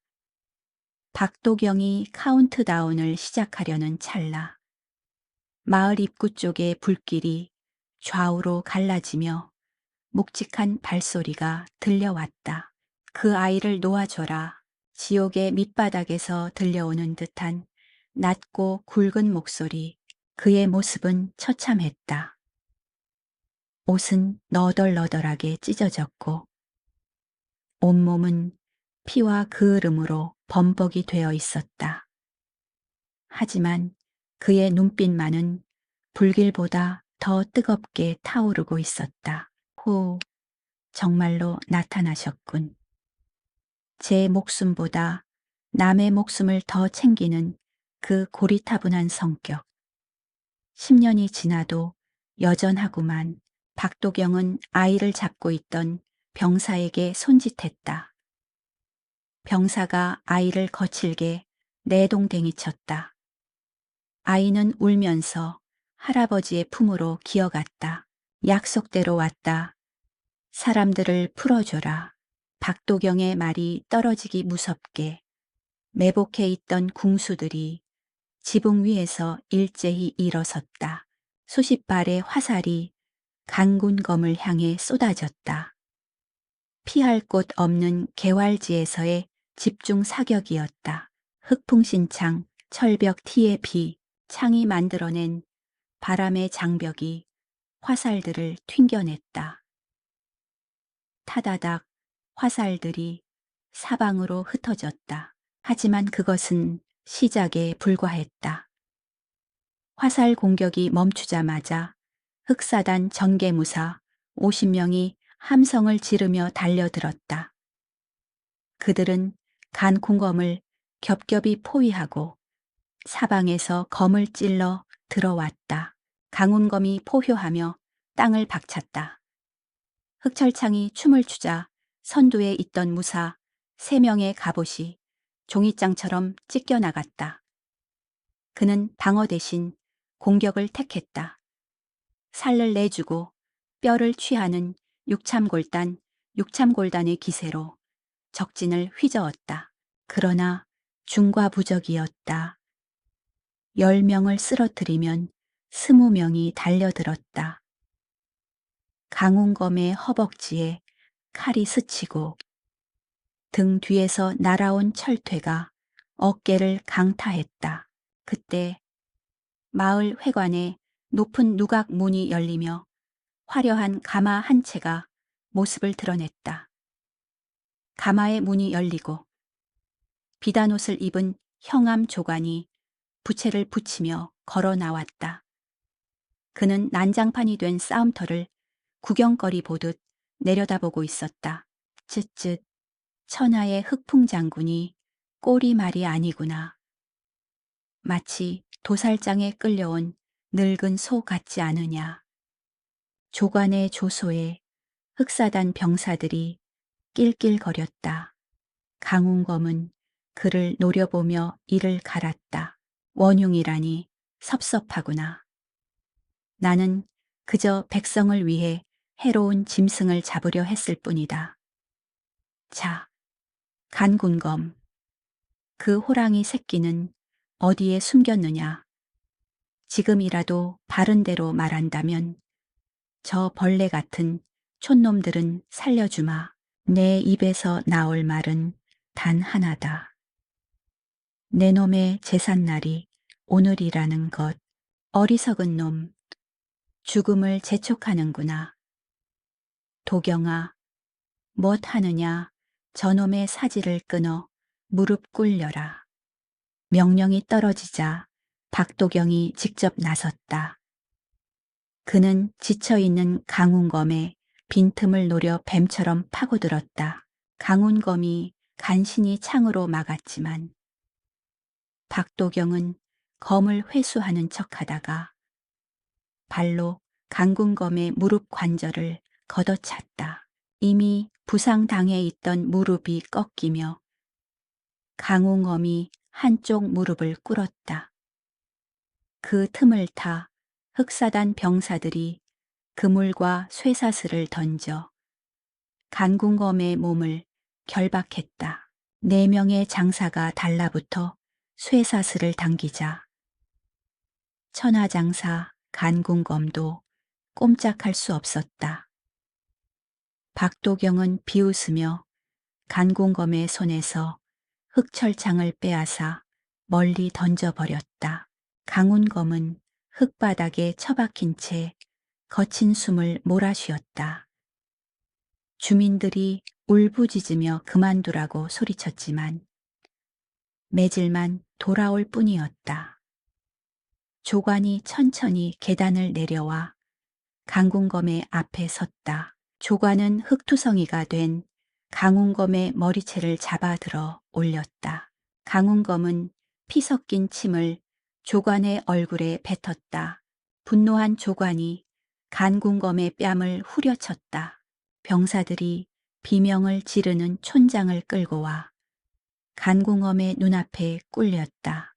박도경이 카운트다운을 시작하려는 찰나 마을 입구 쪽의 불길이 좌우로 갈라지며 묵직한 발소리가 들려왔다. 그 아이를 놓아줘라. 지옥의 밑바닥에서 들려오는 듯한 낮고 굵은 목소리. 그의 모습은 처참했다. 옷은 너덜너덜하게 찢어졌고 온몸은 피와 그을음으로 범벅이 되어 있었다. 하지만 그의 눈빛만은 불길보다 더 뜨겁게 타오르고 있었다. 호, 정말로 나타나셨군. 제 목숨보다 남의 목숨을 더 챙기는 그 고리타분한 성격. 10년이 지나도 여전하구만. 박도경은 아이를 잡고 있던 병사에게 손짓했다. 병사가 아이를 거칠게 내동댕이 쳤다. 아이는 울면서 할아버지의 품으로 기어갔다. 약속대로 왔다. 사람들을 풀어줘라. 박도경의 말이 떨어지기 무섭게 매복해 있던 궁수들이 지붕 위에서 일제히 일어섰다. 수십 발의 화살이 강군검을 향해 쏟아졌다. 피할 곳 없는 개활지에서의 집중 사격이었다. 흑풍신창, 철벽 티의 비, 창이 만들어낸 바람의 장벽이 화살들을 튕겨냈다. 타다닥 화살들이 사방으로 흩어졌다. 하지만 그것은 시작에 불과했다. 화살 공격이 멈추자마자 흑사단 전개무사 50명이 함성을 지르며 달려들었다. 그들은 간콩검을 겹겹이 포위하고 사방에서 검을 찔러 들어왔다. 강운검이 포효하며 땅을 박찼다. 흑철창이 춤을 추자 선두에 있던 무사 3명의 갑옷이 종이장처럼 찢겨나갔다. 그는 방어 대신 공격을 택했다. 살을 내주고 뼈를 취하는 육참골단의 기세로 적진을 휘저었다. 그러나 중과부적이었다. 10명을 쓰러뜨리면 20명이 달려들었다. 강운검의 허벅지에 칼이 스치고 등 뒤에서 날아온 철퇴가 어깨를 강타했다. 그때 마을 회관에 높은 누각 문이 열리며 화려한 가마 한 채가 모습을 드러냈다. 가마의 문이 열리고 비단옷을 입은 형암 조관이 부채를 붙이며 걸어 나왔다. 그는 난장판이 된 싸움터를 구경거리 보듯 내려다보고 있었다. 쯧쯧, 천하의 흑풍 장군이 꼴이 말이 아니구나. 마치 도살장에 끌려온 늙은 소 같지 않으냐. 조관의 조소에 흑사단 병사들이 낄낄거렸다. 강운검은 그를 노려보며 이를 갈았다. 원흉이라니 섭섭하구나. 나는 그저 백성을 위해 해로운 짐승을 잡으려 했을 뿐이다. 자, 간군검. 그 호랑이 새끼는 어디에 숨겼느냐. 지금이라도 바른 대로 말한다면 저 벌레 같은 촌놈들은 살려주마. 내 입에서 나올 말은 단 하나다. 내 놈의 제삿날이 오늘이라는 것. 어리석은 놈. 죽음을 재촉하는구나. 도경아, 뭣 하느냐. 저놈의 사지를 끊어 무릎 꿇려라. 명령이 떨어지자 박도경이 직접 나섰다. 그는 지쳐있는 강운검에 빈틈을 노려 뱀처럼 파고들었다. 강운검이 간신히 창으로 막았지만 박도경은 검을 회수하는 척하다가 발로 강군검의 무릎 관절을 걷어찼다. 이미 부상당해 있던 무릎이 꺾이며 강웅엄이 한쪽 무릎을 꿇었다. 그 틈을 타 흑사단 병사들이 그물과 쇠사슬을 던져 간궁검의 몸을 결박했다. 4명의 장사가 달라붙어 쇠사슬을 당기자 천하장사 간궁검도 꼼짝할 수 없었다. 박도경은 비웃으며 간궁검의 손에서 흑철창을 빼앗아 멀리 던져버렸다. 강운검은 흙바닥에 처박힌 채 거친 숨을 몰아쉬었다. 주민들이 울부짖으며 그만두라고 소리쳤지만 매질만 돌아올 뿐이었다. 조관이 천천히 계단을 내려와 강궁검의 앞에 섰다. 조관은 흑투성이가 된 강운검의 머리채를 잡아들어 올렸다. 강운검은 피 섞인 침을 조관의 얼굴에 뱉었다. 분노한 조관이 간궁검의 뺨을 후려쳤다. 병사들이 비명을 지르는 촌장을 끌고 와 간궁검의 눈앞에 꿀렸다.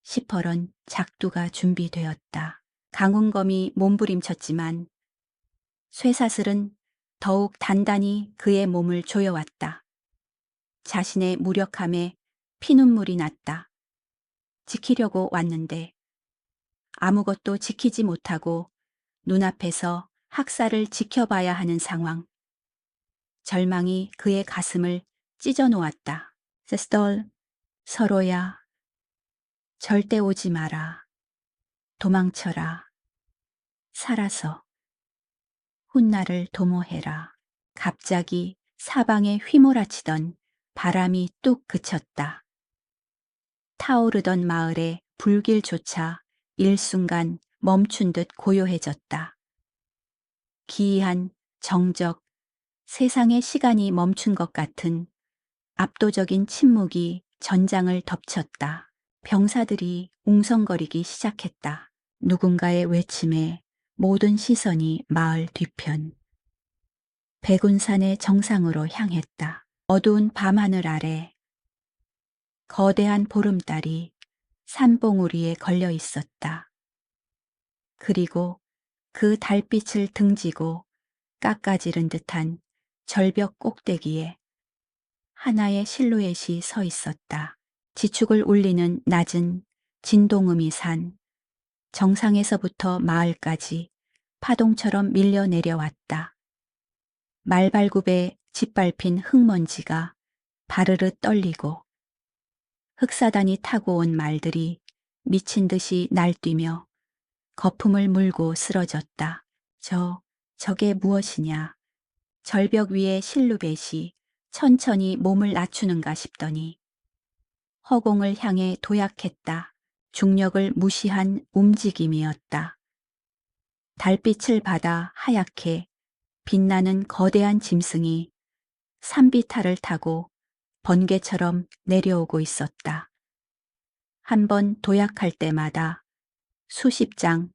시퍼런 작두가 준비되었다. 강운검이 몸부림쳤지만 쇠사슬은 더욱 단단히 그의 몸을 조여왔다. 자신의 무력함에 피눈물이 났다. 지키려고 왔는데 아무것도 지키지 못하고 눈앞에서 학살을 지켜봐야 하는 상황. 절망이 그의 가슴을 찢어놓았다. 세스톨, 서로야. 절대 오지 마라. 도망쳐라. 살아서. 훗날을 도모해라. 갑자기 사방에 휘몰아치던 바람이 뚝 그쳤다. 타오르던 마을의 불길조차 일순간 멈춘 듯 고요해졌다. 기이한 정적, 세상의 시간이 멈춘 것 같은 압도적인 침묵이 전장을 덮쳤다. 병사들이 웅성거리기 시작했다. 누군가의 외침에 모든 시선이 마을 뒤편 백운산의 정상으로 향했다. 어두운 밤하늘 아래 거대한 보름달이 산봉우리에 걸려 있었다. 그리고 그 달빛을 등지고 깎아지른 듯한 절벽 꼭대기에 하나의 실루엣이 서 있었다. 지축을 울리는 낮은 진동음이 산 정상에서부터 마을까지 파동처럼 밀려 내려왔다. 말발굽에 짓밟힌 흙먼지가 바르르 떨리고 흑사단이 타고 온 말들이 미친 듯이 날뛰며 거품을 물고 쓰러졌다. 저게 무엇이냐. 절벽 위의 실루엣이 천천히 몸을 낮추는가 싶더니 허공을 향해 도약했다. 중력을 무시한 움직임이었다. 달빛을 받아 하얗게 빛나는 거대한 짐승이 산비탈을 타고 번개처럼 내려오고 있었다. 한 번 도약할 때마다 수십 장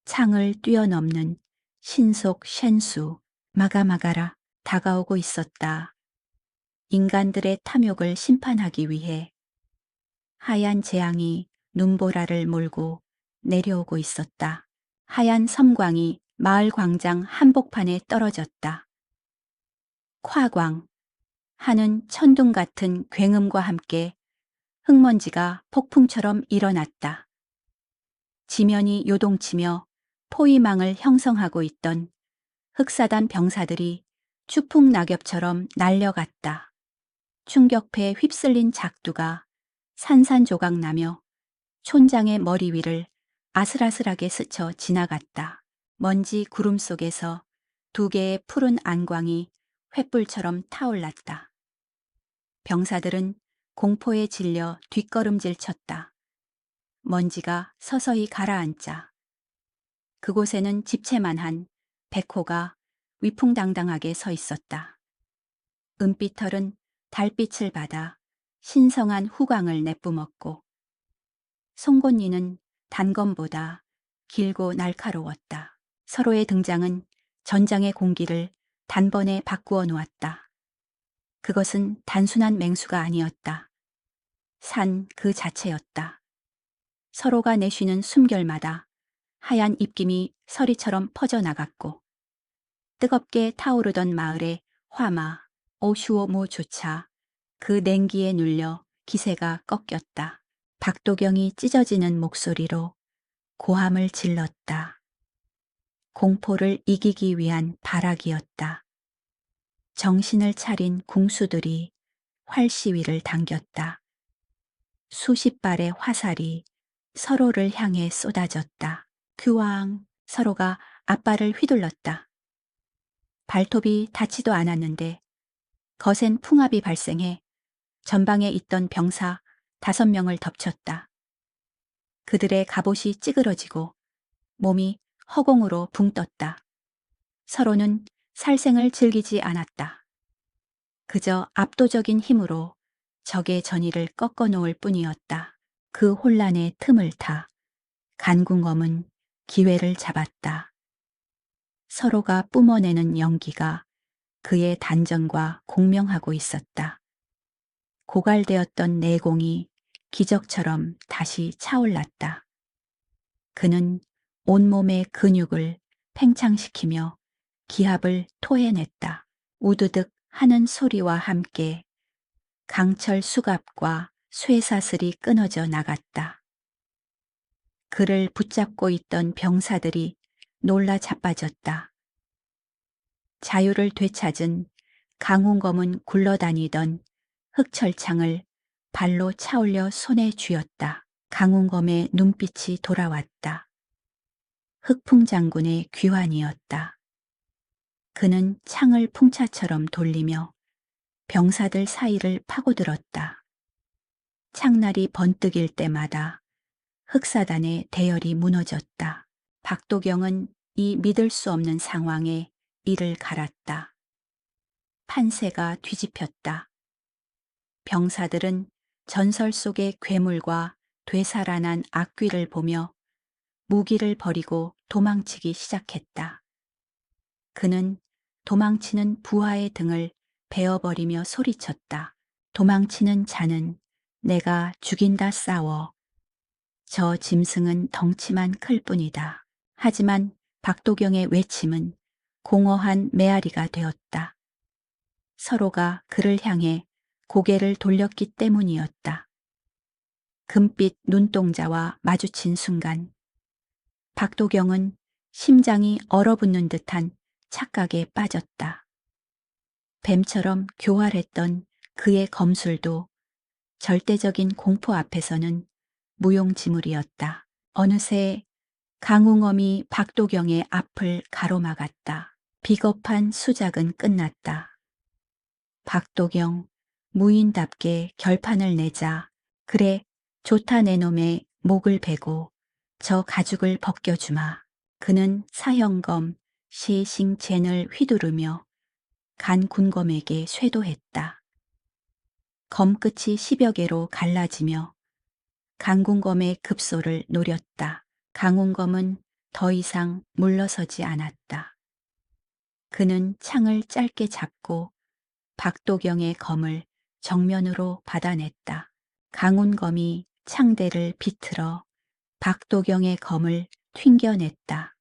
창을 뛰어넘는 신속 쉔수 마가마가라 다가오고 있었다. 인간들의 탐욕을 심판하기 위해 하얀 재앙이 눈보라를 몰고 내려오고 있었다. 하얀 섬광이 마을 광장 한복판에 떨어졌다. 콰광 하는 천둥 같은 굉음과 함께 흙먼지가 폭풍처럼 일어났다. 지면이 요동치며 포위망을 형성하고 있던 흑사단 병사들이 추풍 낙엽처럼 날려갔다. 충격패에 휩쓸린 작두가 산산조각 나며 촌장의 머리 위를 아슬아슬하게 스쳐 지나갔다. 먼지 구름 속에서 2개의 푸른 안광이 횃불처럼 타올랐다. 병사들은 공포에 질려 뒷걸음질 쳤다. 먼지가 서서히 가라앉자 그곳에는 집채만한 백호가 위풍당당하게 서 있었다. 은빛 털은 달빛을 받아 신성한 후광을 내뿜었고 송곳니는 단검보다 길고 날카로웠다. 서로의 등장은 전장의 공기를 단번에 바꾸어 놓았다. 그것은 단순한 맹수가 아니었다. 산 그 자체였다. 서로가 내쉬는 숨결마다 하얀 입김이 서리처럼 퍼져나갔고 뜨겁게 타오르던 마을의 화마, 오슈오모조차 그 냉기에 눌려 기세가 꺾였다. 박도경이 찢어지는 목소리로 고함을 질렀다. 공포를 이기기 위한 발악이었다. 정신을 차린 궁수들이 활시위를 당겼다. 수십 발의 화살이 서로를 향해 쏟아졌다. 큐왕 서로가 앞발을 휘둘렀다. 발톱이 닿지도 않았는데 거센 풍압이 발생해 전방에 있던 병사 5명을 덮쳤다. 그들의 갑옷이 찌그러지고 몸이 허공으로 붕 떴다. 서로는 살생을 즐기지 않았다. 그저 압도적인 힘으로 적의 전의를 꺾어 놓을 뿐이었다. 그 혼란의 틈을 타 간궁검은 기회를 잡았다. 서로가 뿜어내는 연기가 그의 단전과 공명하고 있었다. 고갈되었던 내공이 기적처럼 다시 차올랐다. 그는 온몸의 근육을 팽창시키며 기합을 토해냈다. 우드득 하는 소리와 함께 강철 수갑과 쇠사슬이 끊어져 나갔다. 그를 붙잡고 있던 병사들이 놀라 자빠졌다. 자유를 되찾은 강훈검은 굴러다니던 흑철창을 발로 차올려 손에 쥐었다. 강훈검의 눈빛이 돌아왔다. 흑풍 장군의 귀환이었다. 그는 창을 풍차처럼 돌리며 병사들 사이를 파고들었다. 창날이 번뜩일 때마다 흑사단의 대열이 무너졌다. 박도경은 이 믿을 수 없는 상황에 이를 갈았다. 판세가 뒤집혔다. 병사들은 전설 속의 괴물과 되살아난 악귀를 보며 무기를 버리고 도망치기 시작했다. 그는 도망치는 부하의 등을 베어버리며 소리쳤다. 도망치는 자는 내가 죽인다 싸워. 저 짐승은 덩치만 클 뿐이다. 하지만 박도경의 외침은 공허한 메아리가 되었다. 서로가 그를 향해 고개를 돌렸기 때문이었다. 금빛 눈동자와 마주친 순간 박도경은 심장이 얼어붙는 듯한 착각에 빠졌다. 뱀처럼 교활했던 그의 검술도 절대적인 공포 앞에서는 무용지물이었다. 어느새 강웅엄이 박도경의 앞을 가로막았다. 비겁한 수작은 끝났다. 박도경 무인답게 결판을 내자. 그래 좋다 내 놈의 목을 베고 저 가죽을 벗겨주마. 그는 사형검 시싱젠을 휘두르며 간군검에게 쇄도했다. 검끝이 10여 개로 갈라지며 강군검의 급소를 노렸다. 강훈검은 더 이상 물러서지 않았다. 그는 창을 짧게 잡고 박도경의 검을 정면으로 받아냈다. 강훈검이 창대를 비틀어 박도경의 검을 튕겨냈다.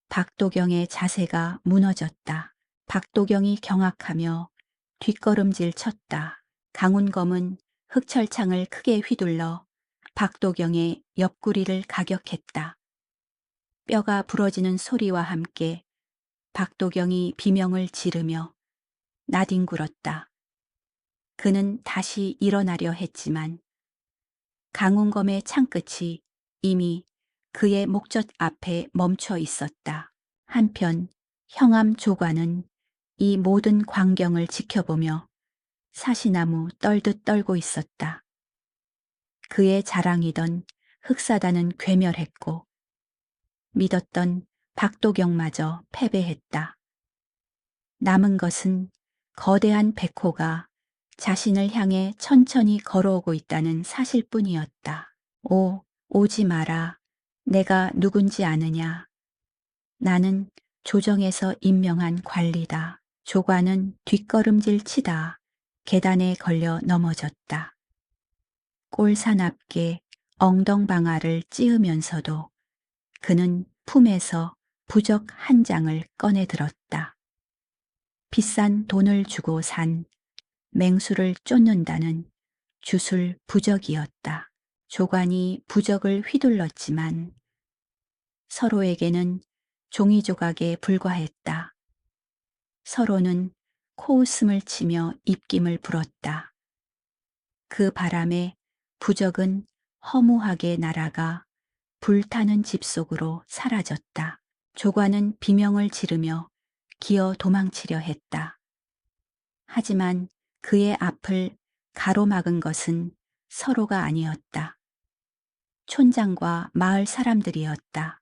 박도경의 자세가 무너졌다. 박도경이 경악하며 뒷걸음질 쳤다. 강훈검은 흑철창을 크게 휘둘러 박도경의 옆구리를 가격했다. 뼈가 부러지는 소리와 함께 박도경이 비명을 지르며 나뒹굴었다. 그는 다시 일어나려 했지만 강훈검의 창끝이 이미 그의 목젖 앞에 멈춰 있었다. 한편 형암 조관은 이 모든 광경을 지켜보며 사시나무 떨듯 떨고 있었다. 그의 자랑이던 흑사단은 괴멸했고 믿었던 박도경마저 패배했다. 남은 것은 거대한 백호가 자신을 향해 천천히 걸어오고 있다는 사실뿐이었다. 오지 마라. 내가 누군지 아느냐. 나는 조정에서 임명한 관리다. 조관은 뒷걸음질 치다 계단에 걸려 넘어졌다. 꼴사납게 엉덩방아를 찧으면서도 그는 품에서 부적 한 장을 꺼내 들었다. 비싼 돈을 주고 산 맹수를 쫓는다는 주술 부적이었다. 조관이 부적을 휘둘렀지만 서로에게는 종이 조각에 불과했다. 서로는 코웃음을 치며 입김을 불었다. 그 바람에 부적은 허무하게 날아가 불타는 집 속으로 사라졌다. 조관은 비명을 지르며 기어 도망치려 했다. 하지만 그의 앞을 가로막은 것은 서로가 아니었다. 촌장과 마을 사람들이었다.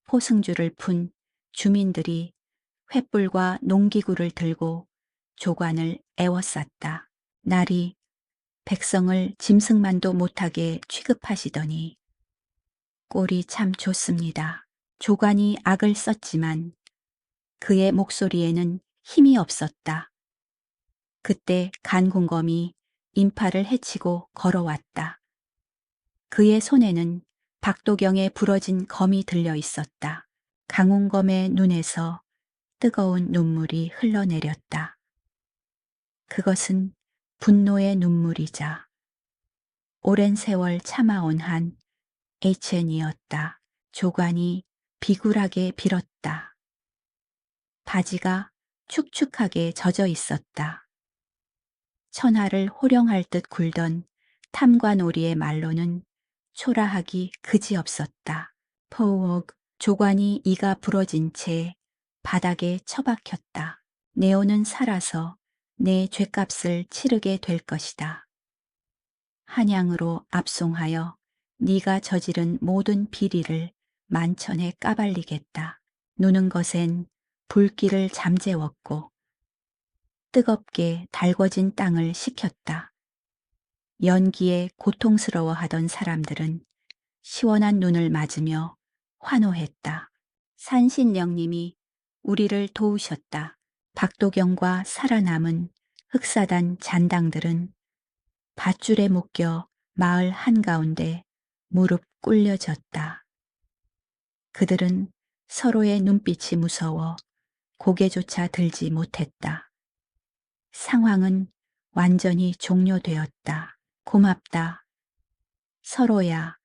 포승주를 푼 주민들이 횃불과 농기구를 들고 조관을 애워쌌다. 날이 백성을 짐승만도 못하게 취급하시더니 꼴이 참 좋습니다. 조관이 악을 썼지만 그의 목소리에는 힘이 없었다. 그때 간공검이 인파를 해치고 걸어왔다. 그의 손에는 박도경의 부러진 검이 들려 있었다. 강훈검의 눈에서 뜨거운 눈물이 흘러내렸다. 그것은 분노의 눈물이자 오랜 세월 참아온 한 애첸이었다. 조관이 비굴하게 빌었다. 바지가 축축하게 젖어 있었다. 천하를 호령할 듯 굴던 탐관오리의 말로는 초라하기 그지없었다. 포옥 조관이 이가 부러진 채 바닥에 처박혔다. 네오는 살아서 내 죗값을 치르게 될 것이다. 한양으로 압송하여 네가 저지른 모든 비리를 만천에 까발리겠다. 누는 것엔 불길을 잠재웠고 뜨겁게 달궈진 땅을 식혔다. 연기에 고통스러워하던 사람들은 시원한 눈을 맞으며 환호했다. 산신령님이 우리를 도우셨다. 박도경과 살아남은 흑사단 잔당들은 밧줄에 묶여 마을 한가운데 무릎 꿇려졌다. 그들은 서로의 눈빛이 무서워 고개조차 들지 못했다. 상황은 완전히 종료되었다. 고맙다. 서로야.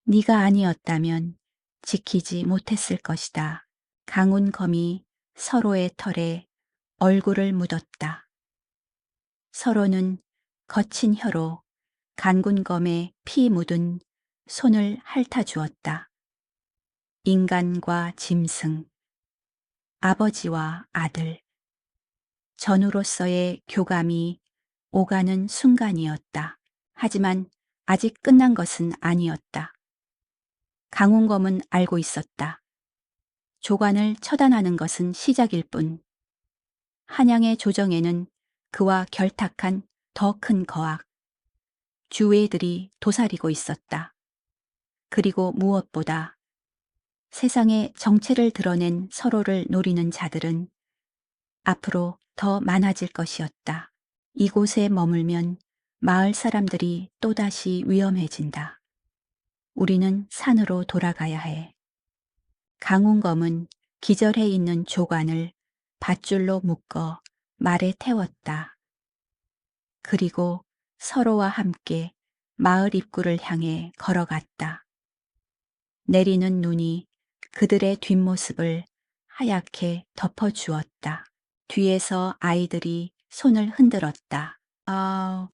네가 아니었다면 지키지 못했을 것이다. 강운검이 서로의 털에 얼굴을 묻었다. 서로는 거친 혀로 간군검에 피 묻은 손을 핥아주었다. 인간과 짐승, 아버지와 아들, 전우로서의 교감이 오가는 순간이었다. 하지만 아직 끝난 것은 아니었다. 강훈검은 알고 있었다. 조관을 처단하는 것은 시작일 뿐. 한양의 조정에는 그와 결탁한 더 큰 거악, 주외들이 도사리고 있었다. 그리고 무엇보다 세상의 정체를 드러낸 서로를 노리는 자들은 앞으로 더 많아질 것이었다. 이곳에 머물면 마을 사람들이 또다시 위험해진다. 우리는 산으로 돌아가야 해. 강훈검은 기절해 있는 조관을 밧줄로 묶어 말에 태웠다. 그리고 서로와 함께 마을 입구를 향해 걸어갔다. 내리는 눈이 그들의 뒷모습을 하얗게 덮어주었다. 뒤에서 아이들이 손을 흔들었다.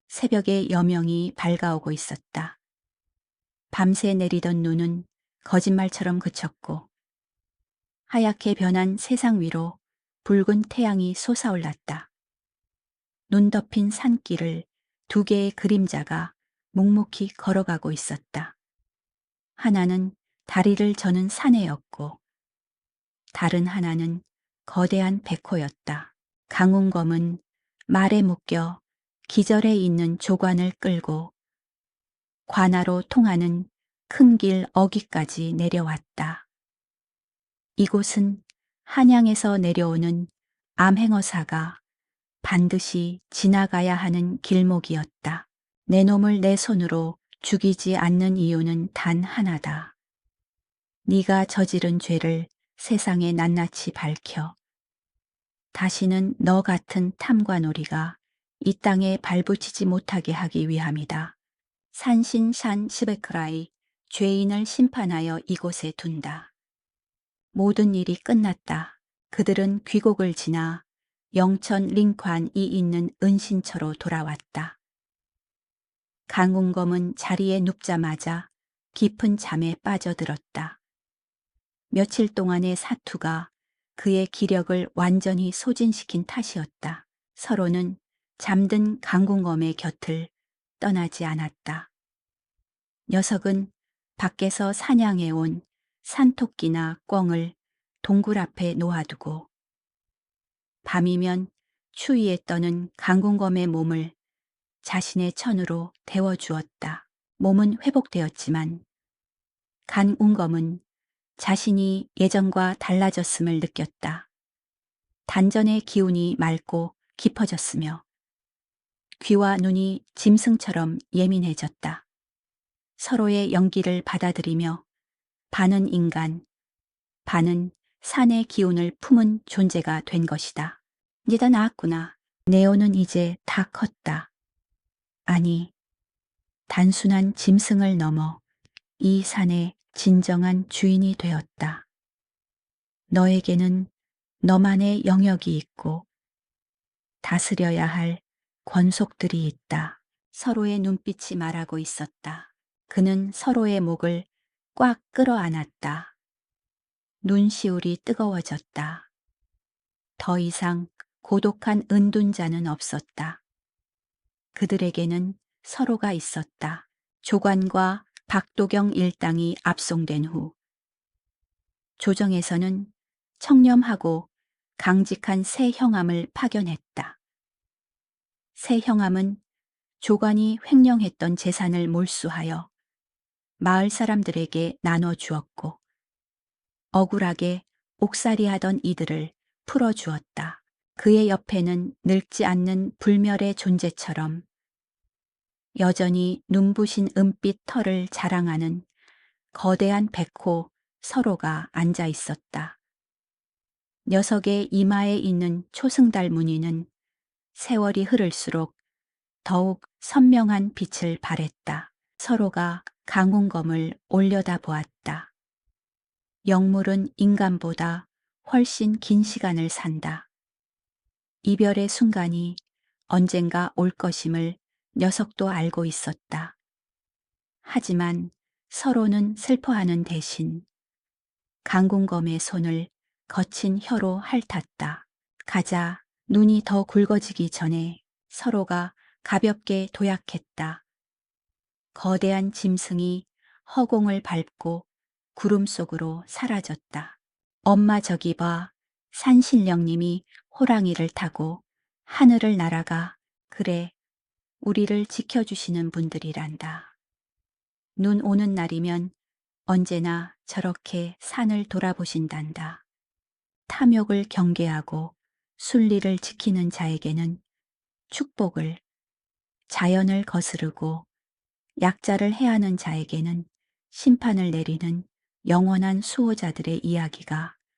새벽의 여명이 밝아오고 있었다. 밤새 내리던 눈은 거짓말처럼 그쳤고 하얗게 변한 세상 위로 붉은 태양이 솟아올랐다. 눈 덮인 산길을 두 개의 그림자가 묵묵히 걸어가고 있었다. 하나는 다리를 저는 사내였고 다른 하나는 거대한 백호였다. 강운검은 말에 묶여 기절해 있는 조관을 끌고 관하로 통하는 큰 길 어귀까지 내려왔다. 이곳은 한양에서 내려오는 암행어사가 반드시 지나가야 하는 길목이었다. 내 놈을 내 손으로 죽이지 않는 이유는 단 하나다. 네가 저지른 죄를 세상에 낱낱이 밝혀 다시는 너 같은 탐관오리가 이 땅에 발붙이지 못하게 하기 위함이다. 산신산 스베크라이 죄인을 심판하여 이곳에 둔다. 모든 일이 끝났다. 그들은 귀곡을 지나 영천 링관이 있는 은신처로 돌아왔다. 강운검은 자리에 눕자마자 깊은 잠에 빠져들었다. 며칠 동안의 사투가 그의 기력을 완전히 소진시킨 탓이었다. 서로는 잠든 강궁검의 곁을 떠나지 않았다. 녀석은 밖에서 사냥해 온 산토끼나 꿩을 동굴 앞에 놓아두고 밤이면 추위에 떠는 강궁검의 몸을 자신의 천으로 데워주었다. 몸은 회복되었지만 강운검은 자신이 예전과 달라졌음을 느꼈다. 단전의 기운이 맑고 깊어졌으며 귀와 눈이 짐승처럼 예민해졌다. 서로의 연기를 받아들이며 반은 인간, 반은 산의 기운을 품은 존재가 된 것이다. 니다 나았구나. 네오는 이제 다 컸다. 아니, 단순한 짐승을 넘어 이 산의 진정한 주인이 되었다. 너에게는 너만의 영역이 있고 다스려야 할 권속들이 있다. 서로의 눈빛이 말하고 있었다. 그는 서로의 목을 꽉 끌어안았다. 눈시울이 뜨거워졌다. 더 이상 고독한 은둔자는 없었다. 그들에게는 서로가 있었다. 조관과 박도경 일당이 압송된 후 조정에서는 청렴하고 강직한 새 형함을 파견했다. 새 형함은 조관이 횡령했던 재산을 몰수하여 마을 사람들에게 나눠주었고 억울하게 옥살이하던 이들을 풀어주었다. 그의 옆에는 늙지 않는 불멸의 존재처럼 여전히 눈부신 은빛 털을 자랑하는 거대한 백호 서로가 앉아 있었다. 녀석의 이마에 있는 초승달 무늬는 세월이 흐를수록 더욱 선명한 빛을 발했다. 서로가 강운검을 올려다 보았다. 영물은 인간보다 훨씬 긴 시간을 산다. 이별의 순간이 언젠가 올 것임을 녀석도 알고 있었다. 하지만 서로는 슬퍼하는 대신 강궁검의 손을 거친 혀로 핥았다. 가자. 눈이 더 굵어지기 전에 서로가 가볍게 도약했다. 거대한 짐승이 허공을 밟고 구름 속으로 사라졌다. 엄마 저기 봐. 산신령님이 호랑이를 타고 하늘을 날아가. 그래, 우리를 지켜주시는 분들이란다. 눈 오는 날이면 언제나 저렇게 산을 돌아보신단다. 탐욕을 경계하고 순리를 지키는 자에게는 축복을, 자연을 거스르고 약자를 해하는 자에게는 심판을 내리는 영원한 수호자들의 이야기가